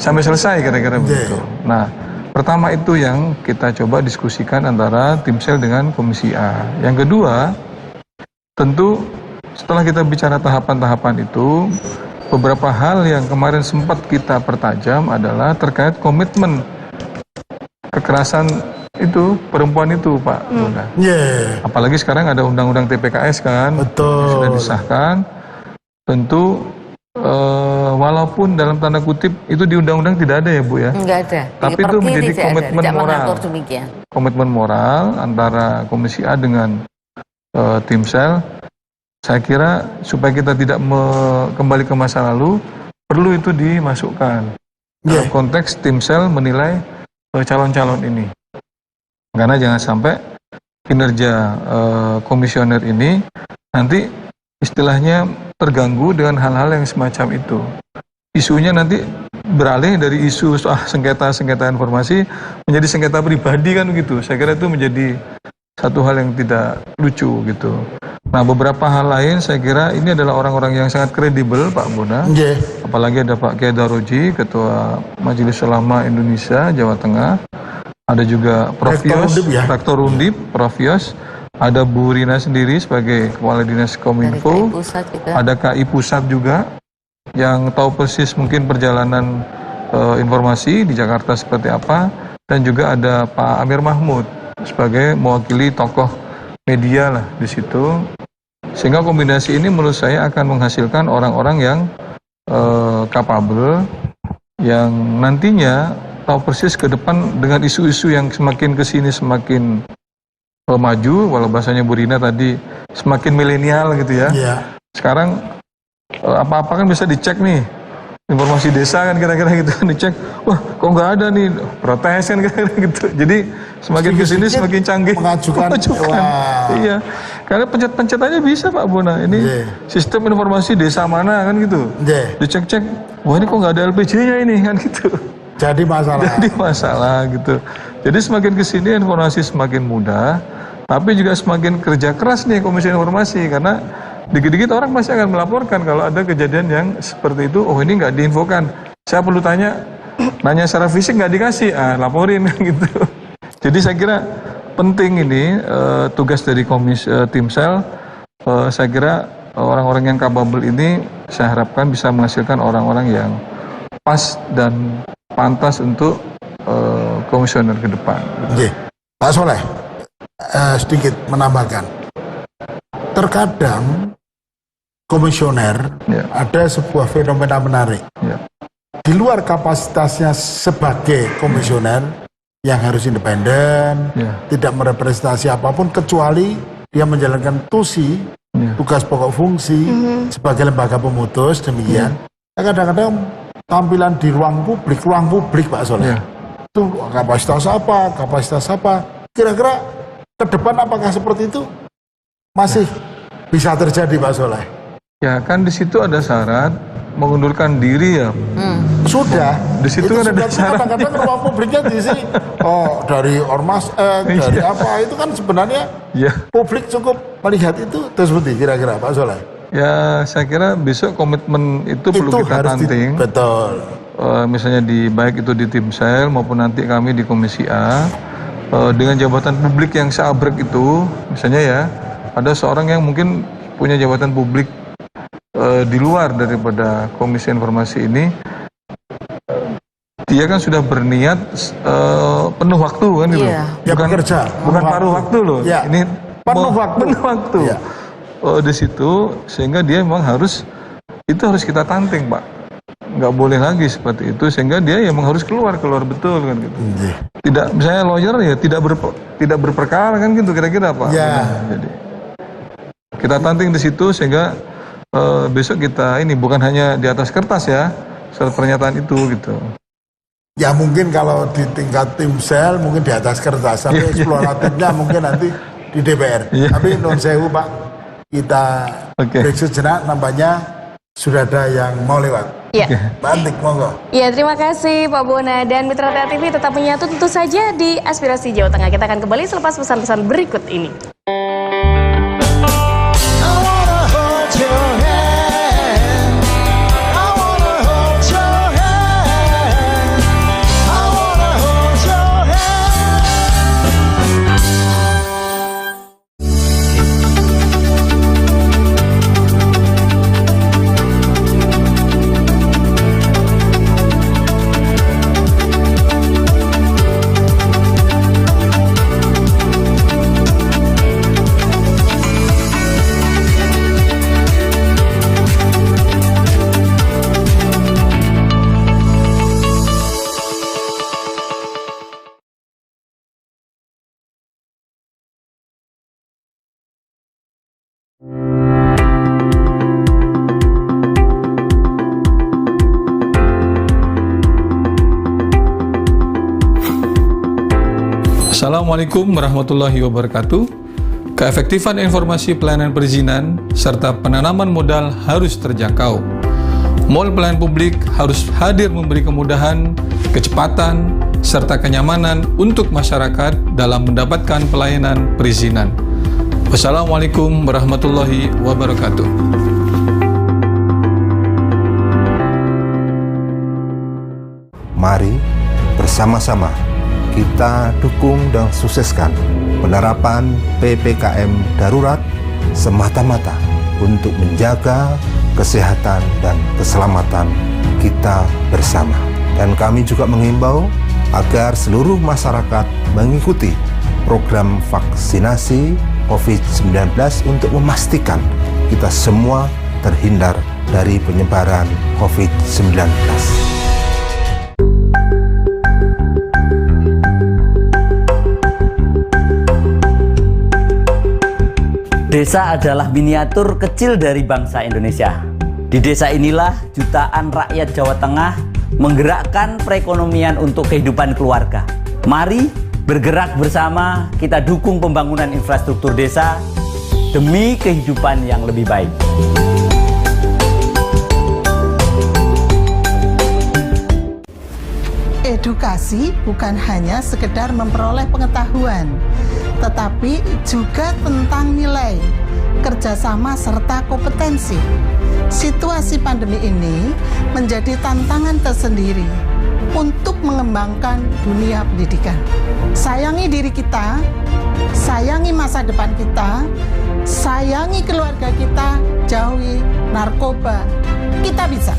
sampai selesai kira-kira begitu. Nah, pertama itu yang kita coba diskusikan antara tim sel dengan Komisi A. Yang kedua, tentu setelah kita bicara tahapan-tahapan itu, beberapa hal yang kemarin sempat kita pertajam adalah terkait komitmen kekerasan itu, perempuan itu, Pak Bunda. Apalagi sekarang ada undang-undang TPKS kan, sudah disahkan. Tentu walaupun dalam tanda kutip itu di undang-undang tidak ada ya Bu ya. Enggak ada. Tapi itu menjadi komitmen moral. Komitmen moral antara Komisi A dengan tim sel. Saya kira supaya kita tidak kembali ke masa lalu, perlu itu dimasukkan. Dalam konteks tim sel menilai calon-calon ini. Karena jangan sampai kinerja komisioner ini nanti istilahnya terganggu dengan hal-hal yang semacam itu. Isunya nanti beralih dari isu sengketa informasi menjadi sengketa pribadi kan gitu. Saya kira itu menjadi satu hal yang tidak lucu gitu. Nah, beberapa hal lain saya kira ini adalah orang-orang yang sangat kredibel Pak Bona. Apalagi ada Pak Kiai Daroji, Ketua Majelis Ulama Indonesia Jawa Tengah. Ada juga Prof Yos, Rektor Undip, Prof Yos. Ada Bu Rina sendiri sebagai Kepala Dinas Kominfo. Ada KI Pusat juga yang tahu persis mungkin perjalanan informasi di Jakarta seperti apa. Dan juga ada Pak Amir Mahmud sebagai mewakili tokoh media lah di situ. Sehingga kombinasi ini menurut saya akan menghasilkan orang-orang yang capable, yang nantinya tahu persis ke depan dengan isu-isu yang semakin kesini semakin maju, walau bahasanya Bu Rina tadi semakin milenial gitu ya. Sekarang apa-apa kan bisa dicek nih, informasi desa kan kira-kira gitu kan dicek, wah kok nggak ada nih, protes kan kira-kira gitu. Jadi semakin kesini semakin canggih. Mengajukan. Iya, karena pencet-pencet aja bisa Pak Bona. Ini sistem informasi desa mana kan gitu. Dicek-cek, wah ini kok nggak ada LPG-nya ini kan gitu. Jadi masalah gitu. Jadi semakin kesini informasi semakin mudah, tapi juga semakin kerja keras nih Komisi Informasi, karena dikit-dikit orang pasti akan melaporkan kalau ada kejadian yang seperti itu. Oh ini nggak diinfokan, saya perlu nanya secara fisik nggak dikasih, laporin gitu. Jadi saya kira penting ini tugas dari tim sel. Saya kira orang-orang yang capable ini saya harapkan bisa menghasilkan orang-orang yang pas dan pantas untuk komisioner ke depan. Pak Soleh, sedikit menambahkan. Terkadang komisioner ada sebuah fenomena menarik. Di luar kapasitasnya sebagai komisioner yang harus independen, tidak merepresentasi apapun kecuali dia menjalankan tugas pokok fungsi sebagai lembaga pemutus, demikian. Kadang-kadang tampilan di ruang publik Pak Soleh. Itu kapasitas apa? Kira-kira ke depan apakah seperti itu masih bisa terjadi Pak Soleh? Ya kan di situ ada syarat mengundurkan diri ya. Sudah. Di situ kan ada syarat. Kadang-kadang ruang publiknya di sini. Dari ormas, dari apa itu kan sebenarnya publik cukup melihat itu seperti kira-kira Pak Soleh. Ya, saya kira besok komitmen itu perlu kita tanting. Betul. Misalnya baik itu di tim sel maupun nanti kami di Komisi A, dengan jabatan publik yang seabrek itu, misalnya ya, ada seorang yang mungkin punya jabatan publik di luar daripada Komisi Informasi ini, dia kan sudah berniat penuh waktu kan gitu. Bukan kerja, bukan paruh waktu loh. Ini penuh waktu. Di situ sehingga dia memang harus kita tanting Pak, nggak boleh lagi seperti itu, sehingga dia memang harus keluar betul kan gitu. Tidak, misalnya lawyer ya tidak berperkara kan gitu kira-kira Pak. Jadi kita tanting di situ sehingga besok kita ini bukan hanya di atas kertas ya surat pernyataan itu gitu. Ya mungkin kalau di tingkat tim sel mungkin di atas kertas, tapi eksploratifnya mungkin nanti di DPR. Tapi non sewu Pak, kita break sejenak, nampaknya sudah ada yang mau lewat. Bantik, monggo. Ya, terima kasih Pak Bona dan Mitra TV tetap menyatu tentu saja di Aspirasi Jawa Tengah. Kita akan kembali selepas pesan-pesan berikut ini. Assalamualaikum warahmatullahi wabarakatuh. Keefektifan informasi pelayanan perizinan serta penanaman modal harus terjangkau. Mall pelayanan publik harus hadir memberi kemudahan, kecepatan, serta kenyamanan untuk masyarakat dalam mendapatkan pelayanan perizinan. Wassalamualaikum warahmatullahi wabarakatuh. Mari bersama-sama kita dukung dan sukseskan penerapan PPKM darurat semata-mata untuk menjaga kesehatan dan keselamatan kita bersama. Dan kami juga mengimbau agar seluruh masyarakat mengikuti program vaksinasi COVID-19 untuk memastikan kita semua terhindar dari penyebaran COVID-19. Desa adalah miniatur kecil dari bangsa Indonesia. Di desa inilah jutaan rakyat Jawa Tengah menggerakkan perekonomian untuk kehidupan keluarga. Mari bergerak bersama, kita dukung pembangunan infrastruktur desa demi kehidupan yang lebih baik. Edukasi bukan hanya sekedar memperoleh pengetahuan, tetapi juga tentang nilai, kerjasama, serta kompetensi. Situasi pandemi ini menjadi tantangan tersendiri untuk mengembangkan dunia pendidikan. Sayangi diri kita, sayangi masa depan kita, sayangi keluarga kita, jauhi narkoba. Kita bisa.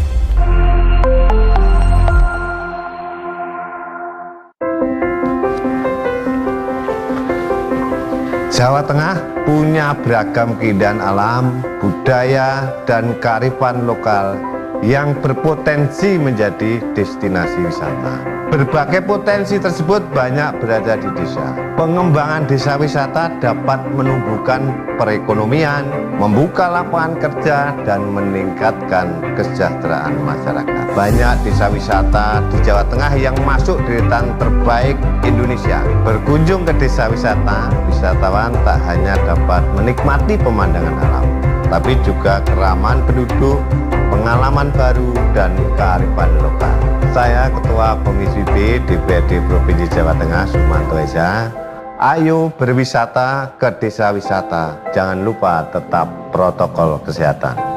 Jawa Tengah punya beragam keindahan alam, budaya, dan kearifan lokal yang berpotensi menjadi destinasi wisata. Berbagai potensi tersebut banyak berada di desa. Pengembangan desa wisata dapat menumbuhkan perekonomian, membuka lapangan kerja, dan meningkatkan kesejahteraan masyarakat. Banyak desa wisata di Jawa Tengah yang masuk deretan terbaik Indonesia. Berkunjung ke desa wisata, wisatawan tak hanya dapat menikmati pemandangan alam, tapi juga keramahan penduduk, pengalaman baru, dan kearifan lokal. Saya Ketua Komisi B DPRD Provinsi Jawa Tengah, Sumanto Esa. Ayo berwisata ke desa wisata. Jangan lupa tetap protokol kesehatan.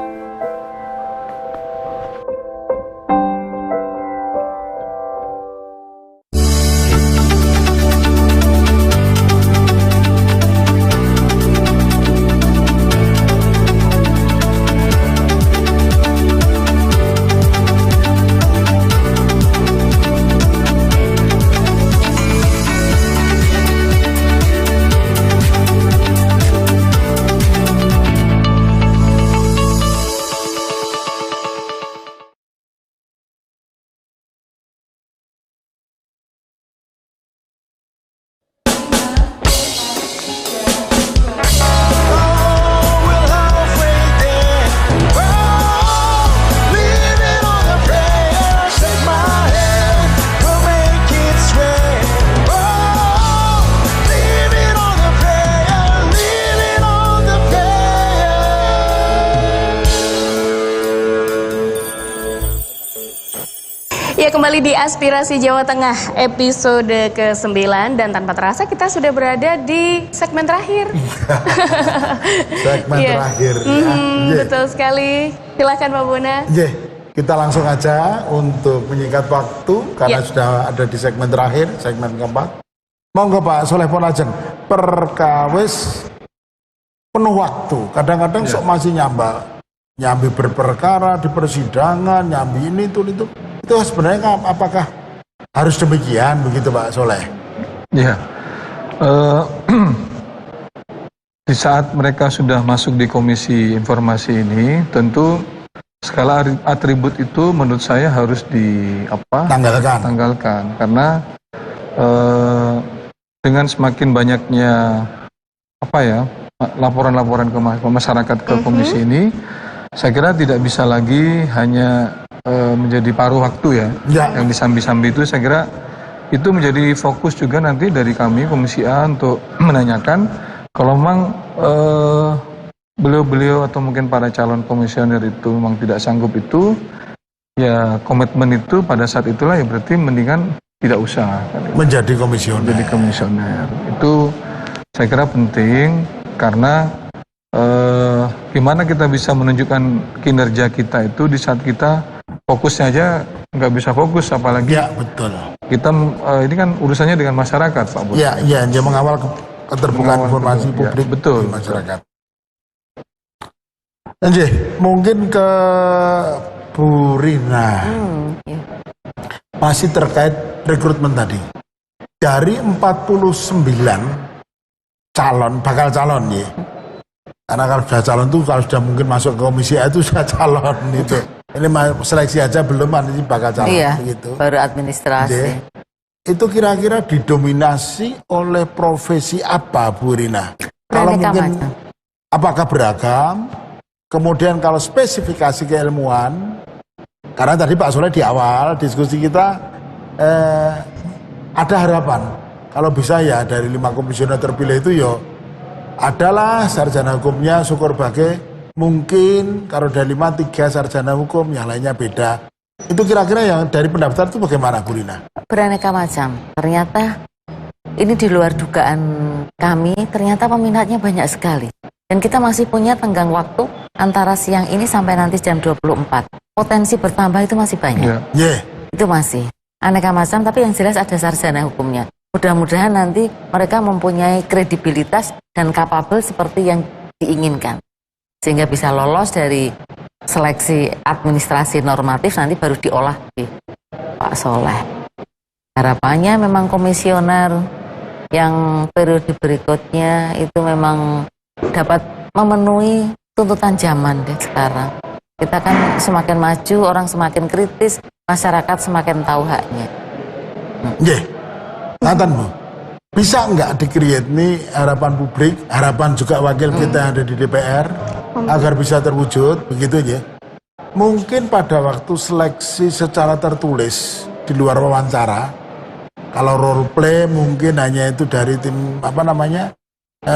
Ya, kembali di Aspirasi Jawa Tengah episode ke-9 dan tanpa terasa kita sudah berada di segmen terakhir. Segmen terakhir ya. Betul sekali. Silakan Pak Bona. Kita langsung aja untuk menyingkat waktu karena sudah ada di segmen terakhir, segmen keempat. Monggo Pak Soleh Ponajeng, perkawis penuh waktu. Kadang-kadang sok masih nyambi berperkara di persidangan, nyambi ini itu. Itu sebenarnya apakah harus demikian begitu Pak Soleh? Ya, di saat mereka sudah masuk di Komisi Informasi ini, tentu skala atribut itu menurut saya harus tanggalkan karena dengan semakin banyaknya laporan-laporan ke masyarakat ke komisi ini, saya kira tidak bisa lagi hanya menjadi paruh waktu yang disambi-sambi itu. Saya kira itu menjadi fokus juga nanti dari kami Komisi A untuk menanyakan kalau memang beliau-beliau atau mungkin para calon komisioner itu memang tidak sanggup itu, ya komitmen itu pada saat itulah ya berarti mendingan tidak usah menjadi komisioner. Menjadi komisioner. Itu saya kira penting karena gimana kita bisa menunjukkan kinerja kita itu di saat kita fokusnya aja nggak bisa fokus, apalagi ya betul. Kita ini kan urusannya dengan masyarakat, Pak Bos. Ya, dia mengawal keterbukaan informasi publik ya, betul, di masyarakat. Nggih, mungkin ke Bu Rina. Masih terkait rekrutmen tadi. Dari 49 bakal calon ya. Karena kalau sudah calon tuh kalau sudah mungkin masuk ke komisi A itu sudah calon itu. Ini seleksi aja belum, ini bakal calon gitu. Baru administrasi. Itu kira-kira didominasi oleh profesi apa, Bu Rina? Kalau mungkin apakah beragam? Kemudian kalau spesifikasi keilmuan, karena tadi Pak Soleh di awal diskusi kita ada harapan kalau bisa ya dari 5 komisioner terpilih itu ya adalah sarjana hukumnya syukur bagai, mungkin kalau dari 5 3 sarjana hukum, yang lainnya beda. Itu kira-kira yang dari pendaftar itu bagaimana, Bu Rina? Beraneka macam. Ternyata ini di luar dugaan kami, ternyata peminatnya banyak sekali. Dan kita masih punya tenggang waktu antara siang ini sampai nanti jam 24. Potensi bertambah itu masih banyak. Itu masih aneka macam, tapi yang jelas ada sarjana hukumnya. Mudah-mudahan nanti mereka mempunyai kredibilitas dan kapabel seperti yang diinginkan. Sehingga bisa lolos dari seleksi administrasi normatif, nanti baru diolah di Pak Soleh. Harapannya memang komisioner yang periode berikutnya itu memang dapat memenuhi tuntutan zaman deh sekarang. Kita kan semakin maju, orang semakin kritis, masyarakat semakin tahu haknya. Nathan, Bu, bisa nggak di-create nih harapan publik, harapan juga wakil kita yang ada di DPR, agar bisa terwujud, begitu aja. Mungkin pada waktu seleksi secara tertulis, di luar wawancara, kalau role play mungkin hanya itu dari tim,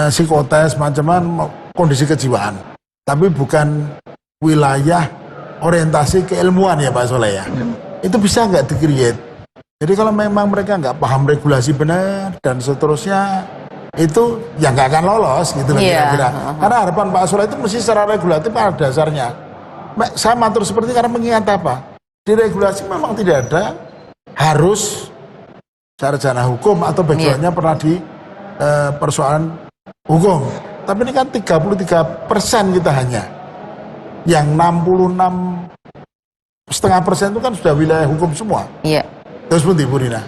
psikotes, macam-macam, kondisi kejiwaan. Tapi bukan wilayah orientasi keilmuan ya Pak Soleh ya. Itu bisa nggak di-create? Jadi kalau memang mereka nggak paham regulasi benar dan seterusnya, itu ya nggak akan lolos gitu loh kira-kira. Karena harapan Pak Soleh itu mesti secara regulatif pada dasarnya. Saya matur seperti karena mengingat apa? Di regulasi memang tidak ada harus sarjana hukum atau backgroundnya pernah di persoalan hukum. Tapi ini kan 33% kita hanya. Yang 66,5% itu kan sudah wilayah hukum semua. Iya. Terus pun Bu Rina.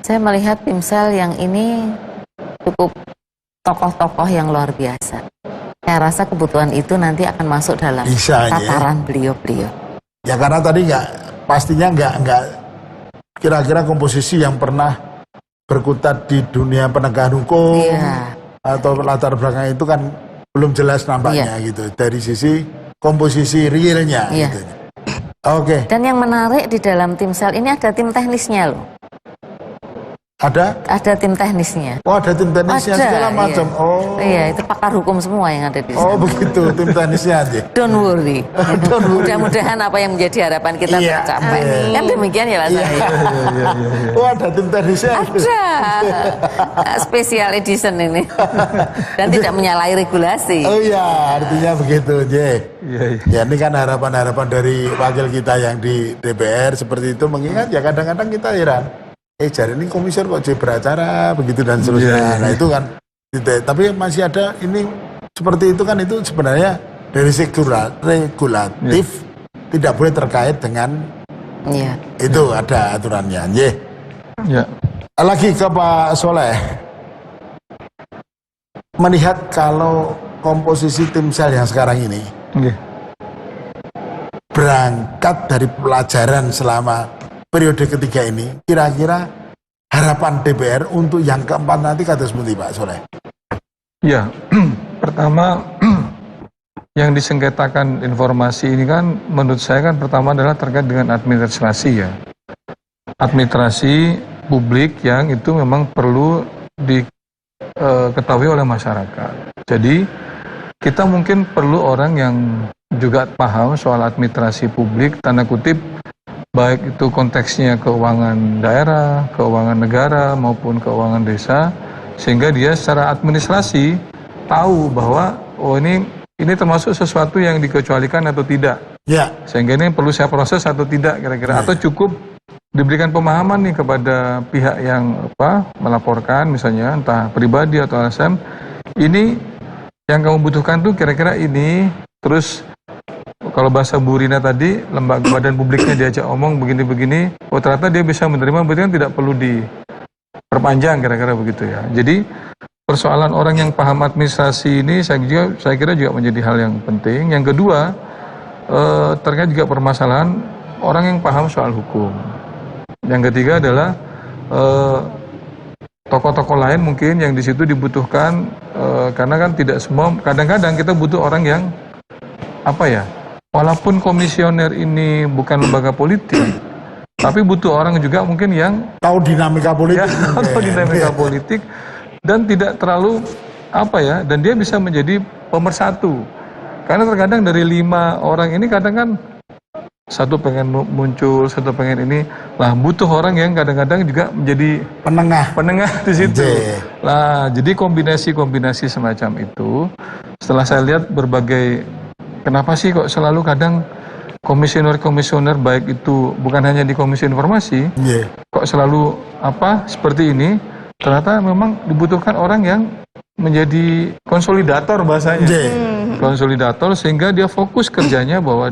Saya melihat timsel yang ini cukup tokoh-tokoh yang luar biasa. Saya rasa kebutuhan itu nanti akan masuk dalam tataran beliau-beliau. Ya karena tadi pastinya nggak kira-kira komposisi yang pernah berkutat di dunia penegakan hukum atau latar belakang itu kan belum jelas nampaknya gitu dari sisi komposisi realnya. Gitu. Oke. Dan yang menarik di dalam timsel ini ada tim teknisnya loh. Ada tim teknisnya. Oh, ada tim teknisnya segala macam. Oh. Iya, itu pakar hukum semua yang ada di sana. Oh, begitu tim teknisnya aja. Don't worry. Mudah-mudahan apa yang menjadi harapan kita tercapai. Kan demikian ya Pak Soleh. Oh, ada tim teknisnya. Ada. Special edition ini. Dan tidak menyalahi regulasi. Oh iya, artinya begitu, Ya, ini kan harapan-harapan dari wakil kita yang di DPR seperti itu, mengingat ya kadang-kadang kita heran. Jari ini komisioner kok beracara begitu dan seterusnya. Nah itu kan, tapi masih ada ini seperti itu kan, itu sebenarnya dari regulatif tidak boleh terkait dengan itu ada aturannya. Lagi ke Pak Soleh, melihat kalau komposisi timsel yang sekarang ini berangkat dari pelajaran selama periode ketiga ini, kira-kira harapan DPR untuk yang keempat nanti kata seperti Pak Soleh? Ya, pertama yang disengketakan informasi ini kan menurut saya kan pertama adalah terkait dengan administrasi ya. Administrasi publik yang itu memang perlu diketahui oleh masyarakat. Jadi kita mungkin perlu orang yang juga paham soal administrasi publik, tanda kutip, baik itu konteksnya keuangan daerah, keuangan negara maupun keuangan desa, sehingga dia secara administrasi tahu bahwa oh ini termasuk sesuatu yang dikecualikan atau tidak. Ya. Sehingga ini perlu saya proses atau tidak kira-kira, atau cukup diberikan pemahaman nih kepada pihak yang melaporkan, misalnya entah pribadi atau LSM, ini yang kamu butuhkan tuh kira-kira ini, terus kalau bahasa Bu Rina tadi, lembaga badan publiknya diajak omong begini-begini, oh ternyata dia bisa menerima, berarti kan tidak perlu diperpanjang kira-kira begitu ya. Jadi persoalan orang yang paham administrasi ini saya kira juga menjadi hal yang penting. Yang kedua, terkait juga permasalahan orang yang paham soal hukum. Yang ketiga adalah tokoh-tokoh lain mungkin yang di situ dibutuhkan, karena kan tidak semua, kadang-kadang kita butuh orang yang walaupun komisioner ini bukan lembaga politik, tapi butuh orang juga mungkin yang tahu dinamika politik, tahu dinamika politik dan tidak terlalu dan dia bisa menjadi pemersatu. Karena terkadang dari 5 orang ini kadang kan satu pengen muncul, satu pengen ini, lah butuh orang yang kadang-kadang juga menjadi penengah di situ. Lah jadi kombinasi semacam itu, setelah saya lihat berbagai, kenapa sih kok selalu kadang komisioner baik itu bukan hanya di Komisi Informasi, kok selalu seperti ini? Ternyata memang dibutuhkan orang yang menjadi konsolidator bahasanya, konsolidator, sehingga dia fokus kerjanya bahwa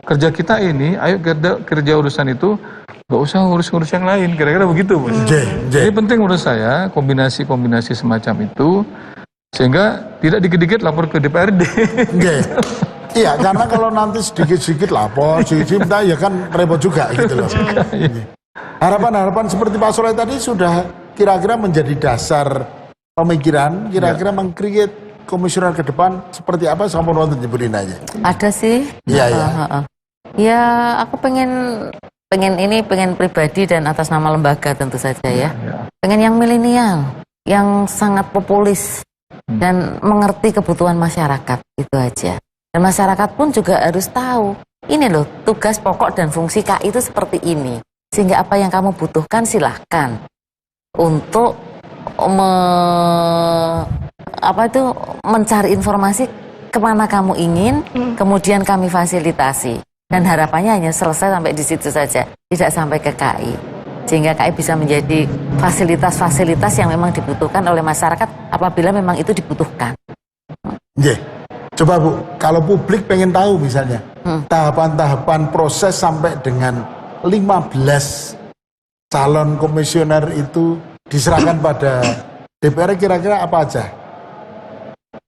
kerja kita ini, ayo kerja urusan itu, gak usah ngurus yang lain, kira-kira begitu, Bos. Jadi penting menurut saya kombinasi semacam itu, sehingga tidak dikit-dikit lapor ke DPRD. Iya, karena kalau nanti sedikit-sedikit lapor, sedikit minta, ya kan repot juga gitu loh. Harapan-harapan seperti Pak Soleh tadi sudah kira-kira menjadi dasar pemikiran, kira-kira meng-create komisioner ke depan seperti apa, sama nonton nyebutin aja. Ada sih. Iya. Ya, aku pengen pribadi dan atas nama lembaga tentu saja ya. Pengen yang milenial, yang sangat populis dan mengerti kebutuhan masyarakat, itu aja. Dan masyarakat pun juga harus tahu, ini loh tugas pokok dan fungsi KI itu seperti ini. Sehingga apa yang kamu butuhkan silahkan untuk mencari informasi kemana kamu ingin, kemudian kami fasilitasi. Dan harapannya hanya selesai sampai di situ saja, tidak sampai ke KI. Sehingga KI bisa menjadi fasilitas-fasilitas yang memang dibutuhkan oleh masyarakat apabila memang itu dibutuhkan. Coba Bu, kalau publik pengen tahu misalnya tahapan-tahapan proses sampai dengan 15 calon komisioner itu diserahkan pada DPR, kira-kira apa aja?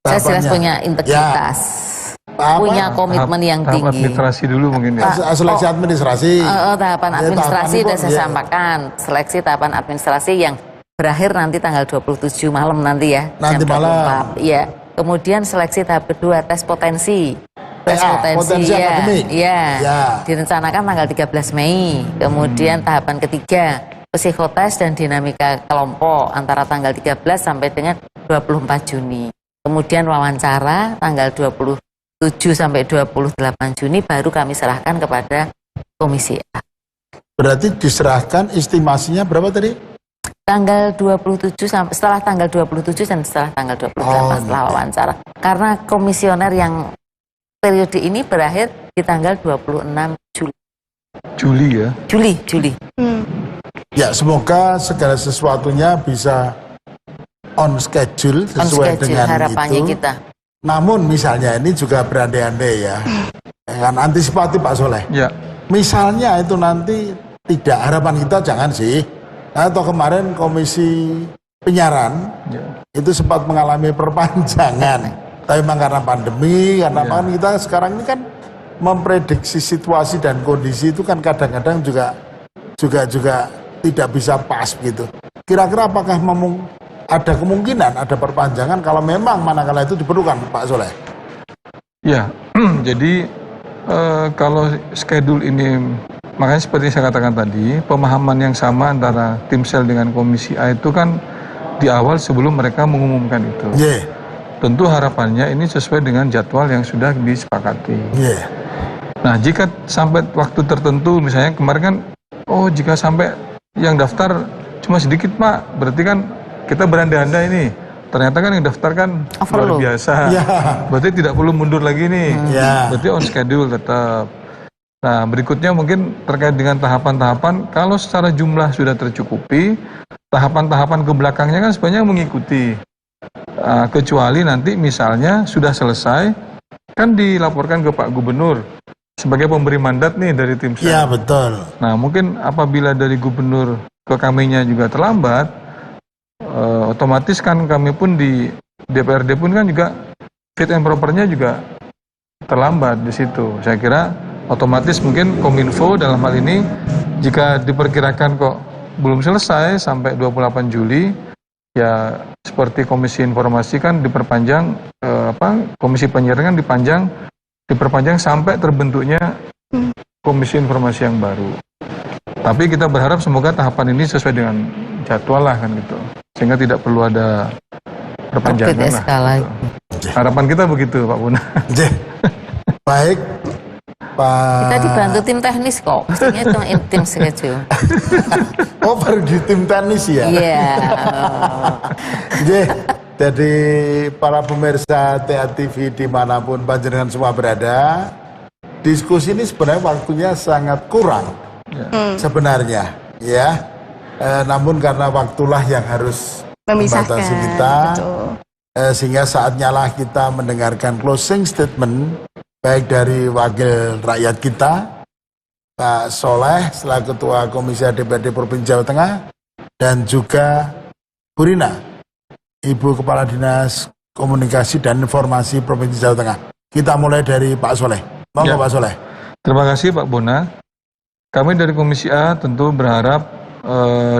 Saya jelas punya integritas, punya komitmen yang tinggi. Administrasi dulu mungkin ya. Seleksi administrasi. Tahapan administrasi sudah saya sampaikan. Seleksi tahapan administrasi yang berakhir nanti tanggal 27 malam nanti ya. Nanti malam. Iya. Kemudian seleksi tahap kedua, tes potensi. Tes potensi akademik. Ya. Direncanakan tanggal 13 Mei. Kemudian tahapan ketiga, psikotes dan dinamika kelompok antara tanggal 13 sampai dengan 24 Juni. Kemudian wawancara tanggal 27 sampai 28 Juni baru kami serahkan kepada Komisi A. Berarti diserahkan estimasinya berapa tadi? Tanggal 27 sampai setelah tanggal 27 dan setelah tanggal 28 setelah wawancara. Karena komisioner yang periode ini berakhir di tanggal 26 Juli. Juli ya? Juli. Ya, semoga segala sesuatunya bisa on schedule sesuai dengan harapannya itu. Kita. Namun misalnya ini juga berandai-andai ya. Kan antisipatif Pak Soleh. Ya. Misalnya itu nanti tidak, harapan kita jangan sih. Atau kemarin Komisi Penyiaran itu sempat mengalami perpanjangan. Tapi memang karena pandemi, karena kita sekarang ini kan memprediksi situasi dan kondisi itu kan kadang-kadang juga tidak bisa pas gitu. Kira-kira apakah ada kemungkinan ada perpanjangan kalau memang manakala itu diperlukan, Pak Soleh? Ya, jadi kalau schedule ini Makanya seperti saya katakan tadi, pemahaman yang sama antara tim sel dengan komisi A itu kan di awal sebelum mereka mengumumkan itu. Tentu harapannya ini sesuai dengan jadwal yang sudah disepakati. Nah, jika sampai waktu tertentu, misalnya kemarin kan, jika sampai yang daftar cuma sedikit Pak, berarti kan kita berandai-andai ini. Ternyata kan yang daftar kan luar biasa. Berarti tidak perlu mundur lagi nih. Berarti on schedule tetap. Nah, berikutnya mungkin terkait dengan tahapan-tahapan, kalau secara jumlah sudah tercukupi, tahapan-tahapan ke belakangnya kan sebenarnya mengikuti. Kecuali nanti misalnya sudah selesai, kan dilaporkan ke Pak Gubernur sebagai pemberi mandat nih dari tim sel. Iya, betul. Nah, mungkin apabila dari Gubernur ke kaminya juga terlambat, otomatis kan kami pun di DPRD pun kan juga fit and propernya juga terlambat di situ. Saya kira otomatis mungkin Kominfo dalam hal ini jika diperkirakan kok belum selesai sampai 28 Juli, ya seperti Komisi Informasi kan diperpanjang, Komisi Penyiaran kan diperpanjang sampai terbentuknya Komisi Informasi yang baru. Tapi kita berharap semoga tahapan ini sesuai dengan jadwal lah kan gitu, sehingga tidak perlu ada perpanjangan lah. Harapan kita begitu Pak Buna. Baik. Kita dibantu tim teknis kok, mestinya cuma tim schedule. Baru di tim teknis ya? Iya. Jadi para pemirsa TA TV dimanapun panjenengan semua berada, diskusi ini sebenarnya waktunya sangat kurang sebenarnya, ya. Namun karena waktulah yang harus membatasi kita, sehingga saatnya lah kita mendengarkan closing statement baik dari wakil rakyat kita, Pak Soleh selaku Ketua Komisi DPRD Provinsi Jawa Tengah, dan juga Bu Rina, Ibu Kepala Dinas Komunikasi dan Informasi Provinsi Jawa Tengah. Kita mulai dari Pak Soleh. Monggo Pak Soleh. Terima kasih Pak Bona. Kami dari Komisi A tentu berharap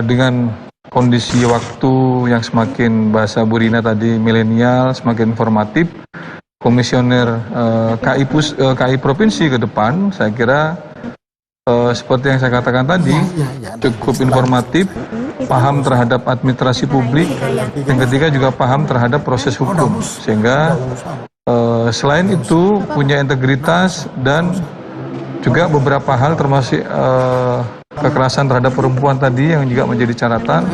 dengan kondisi waktu yang semakin bahasa Bu Rina tadi milenial, semakin informatif, komisioner KI Provinsi ke depan, saya kira seperti yang saya katakan tadi, cukup informatif, paham terhadap administrasi publik, yang ketiga juga paham terhadap proses hukum, sehingga selain itu punya integritas dan juga beberapa hal termasuk kekerasan terhadap perempuan tadi yang juga menjadi catatan,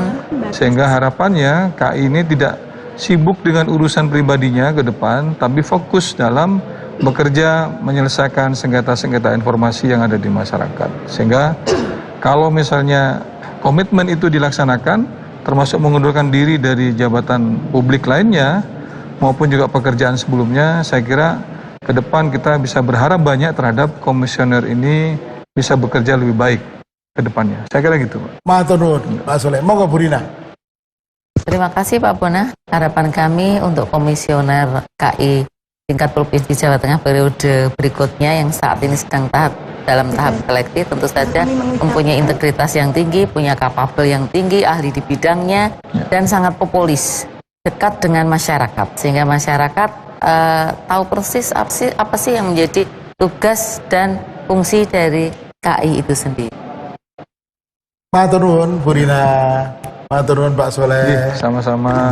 sehingga harapannya KI ini tidak sibuk dengan urusan pribadinya ke depan, tapi fokus dalam bekerja menyelesaikan sengketa-sengketa informasi yang ada di masyarakat. Sehingga kalau misalnya komitmen itu dilaksanakan, termasuk mengundurkan diri dari jabatan publik lainnya, maupun juga pekerjaan sebelumnya, saya kira ke depan kita bisa berharap banyak terhadap komisioner ini bisa bekerja lebih baik ke depannya. Saya kira gitu, Pak. Matur nuwun, Pak Soleh. Monggo Bu Rina. Terima kasih Pak Bona. Harapan kami untuk komisioner KI tingkat Provinsi Jawa Tengah periode berikutnya yang saat ini sedang dalam tahap seleksi, tentu saja mempunyai integritas yang tinggi, punya kapabel yang tinggi, ahli di bidangnya, dan sangat populis, dekat dengan masyarakat, sehingga masyarakat tahu persis apa sih yang menjadi tugas dan fungsi dari KI itu sendiri. Matur nuwun Bu Rina. Matur nuwun Pak Soleh. Sama-sama.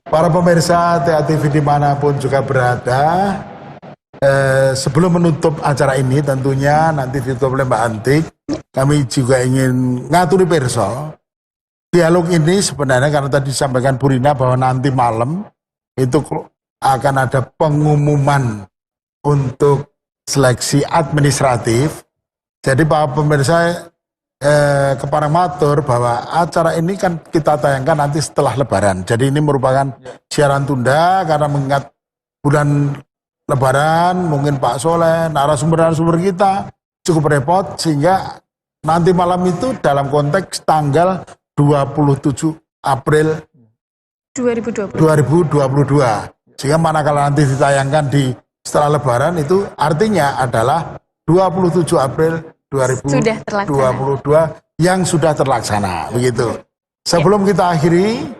Para pemirsa TA TV dimanapun juga berada, sebelum menutup acara ini tentunya nanti ditutup oleh Mbak Antik, kami juga ingin ngaturi pirsa. Dialog ini sebenarnya karena tadi disampaikan Bu Rina bahwa nanti malam itu akan ada pengumuman untuk seleksi administratif. Jadi Pak pemirsa kepada matur bahwa acara ini kan kita tayangkan nanti setelah Lebaran. Jadi ini merupakan siaran tunda karena mengingat bulan Lebaran, mungkin Pak Soleh, narasumber-narasumber kita cukup repot, sehingga nanti malam itu dalam konteks tanggal 27 April 2022. Sehingga manakala nanti ditayangkan di setelah Lebaran itu artinya adalah 27 April 2022 yang sudah terlaksana, begitu. Sebelum kita akhiri,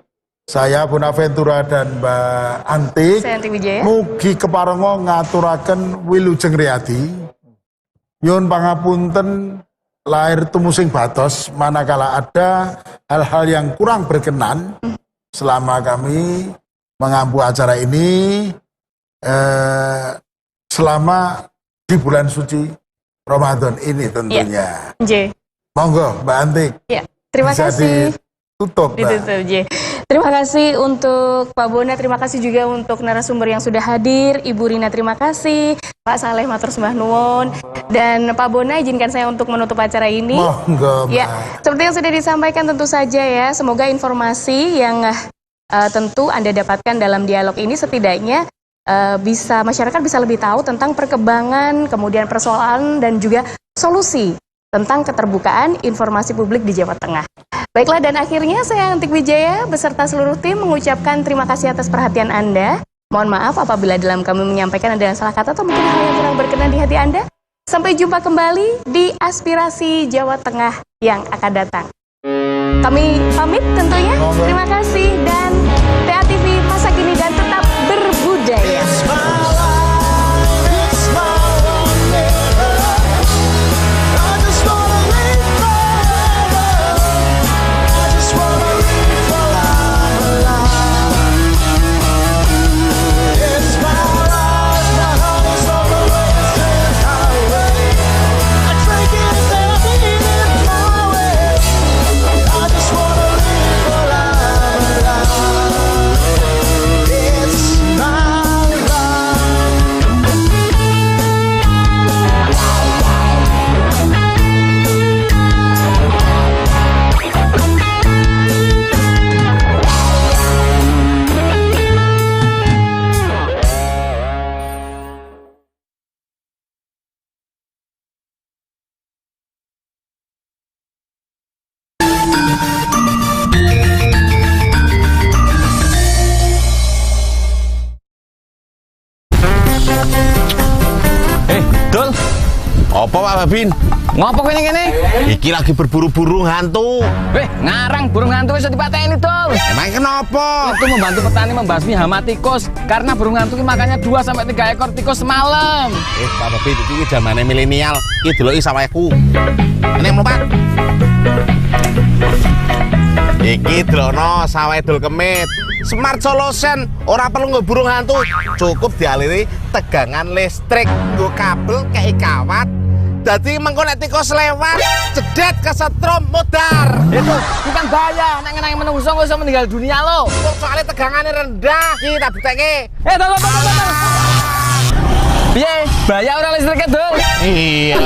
saya Bonaventura dan Mbak Antik, mugi keparenga ngaturaken wilujeng riyadi, nyuwun pangapunten lahir tumusing batos, manakala ada hal-hal yang kurang berkenan selama kami mengampu acara ini, selama di bulan suci Ramadan ini tentunya. Monggo Mbak Antik. Terima kasih. Ditutup, Terima kasih untuk Pak Bona, terima kasih juga untuk narasumber yang sudah hadir. Ibu Rina terima kasih, Pak Saleh matur sembah nuwun, dan Pak Bona izinkan saya untuk menutup acara ini. Monggo, ya, seperti yang sudah disampaikan tentu saja ya, semoga informasi yang tentu Anda dapatkan dalam dialog ini setidaknya masyarakat bisa lebih tahu tentang perkembangan, kemudian persoalan dan juga solusi tentang keterbukaan informasi publik di Jawa Tengah. Baiklah, dan akhirnya saya Antik Wijaya beserta seluruh tim mengucapkan terima kasih atas perhatian Anda. Mohon maaf apabila dalam kami menyampaikan ada salah kata atau mungkin hal yang kurang berkenan di hati Anda. Sampai jumpa kembali di Aspirasi Jawa Tengah yang akan datang. Kami pamit tentunya. Terima kasih dan TA TV masa kini dan tetap berbudaya. Dol, apa Pak Babin? Ngopo kene kene? Iki lagi berburu burung hantu. Ngarang burung hantu wis dipateni, Dol. Emang kenapa? Itu membantu petani membasmi hama tikus karena burung hantu ini makannya 2 sampai 3 ekor tikus semalam. Pak Babin, iki zamane milenial. Iki deloki saweku. Ini mlumpat. Iki delono sawe dul kemit. Smart solution, ora perlu nggo burung hantu, cukup dialiri tegangan listrik, nggo kabel kayak kawat. Dadi mengko nek tikus lewat, cedet kesetrum modar. Itu bukan bahaya, nek ngenangi menungso kok iso meninggal dunia lo. Soalnya tegangannya rendah, iki tak butekke. Tolong. Piye? Bahaya ora listriknya, Dul? Iya.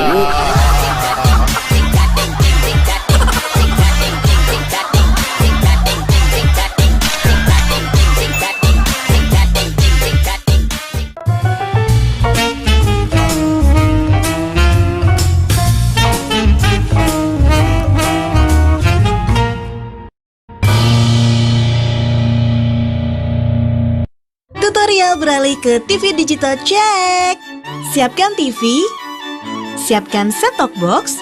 Tutorial beralih ke TV digital cek. Siapkan TV, siapkan set-top box,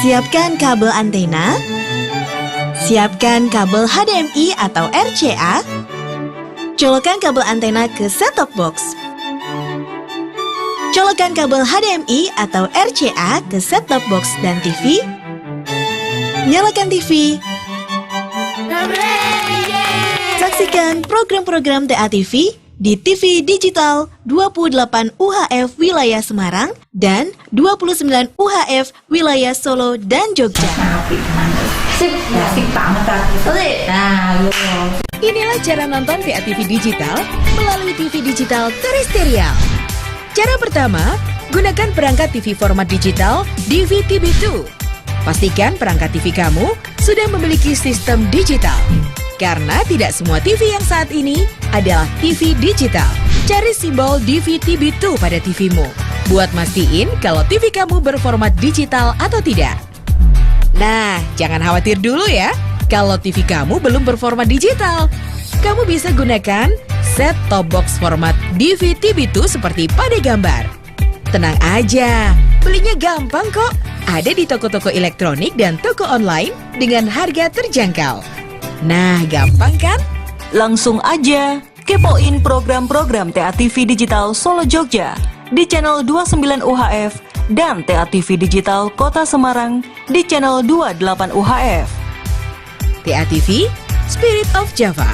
siapkan kabel antena, siapkan kabel HDMI atau RCA, colokkan kabel antena ke set-top box, colokkan kabel HDMI atau RCA ke set-top box dan TV, nyalakan TV. Saksikan program-program TA TV di TV Digital 28 UHF Wilayah Semarang dan 29 UHF Wilayah Solo dan Jogja. Inilah cara nonton TA TV Digital melalui TV Digital Terestrial. Cara pertama, gunakan perangkat TV format digital DVTV2. Pastikan perangkat TV kamu sudah memiliki sistem digital. Karena tidak semua TV yang saat ini adalah TV digital. Cari simbol DVTV2 pada TV-mu. Buat mastiin kalau TV kamu berformat digital atau tidak. Nah, jangan khawatir dulu ya. Kalau TV kamu belum berformat digital, kamu bisa gunakan set-top box format DVTV2 seperti pada gambar. Tenang aja, belinya gampang kok. Ada di toko-toko elektronik dan toko online dengan harga terjangkau. Nah, gampang kan? Langsung aja kepoin program-program TA TV Digital Solo Jogja di channel 29 UHF dan TA TV Digital Kota Semarang di channel 28 UHF. TA TV, Spirit of Java.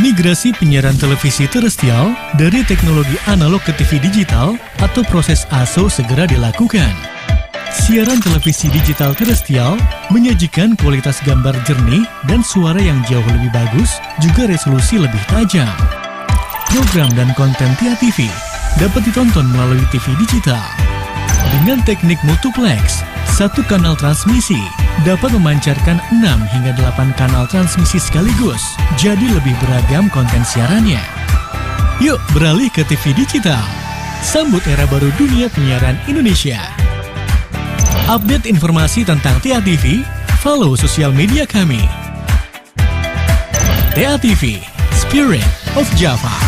Migrasi penyiaran televisi terestrial dari teknologi analog ke TV digital atau proses ASO segera dilakukan. Siaran televisi digital terestrial menyajikan kualitas gambar jernih dan suara yang jauh lebih bagus, juga resolusi lebih tajam. Program dan konten TA TV dapat ditonton melalui TV digital. Dengan teknik multiplex, satu kanal transmisi dapat memancarkan 6 hingga 8 kanal transmisi sekaligus, jadi lebih beragam konten siarannya. Yuk beralih ke TV digital. Sambut era baru dunia penyiaran Indonesia. Update informasi tentang TA TV, follow sosial media kami. TA TV, Spirit of Java.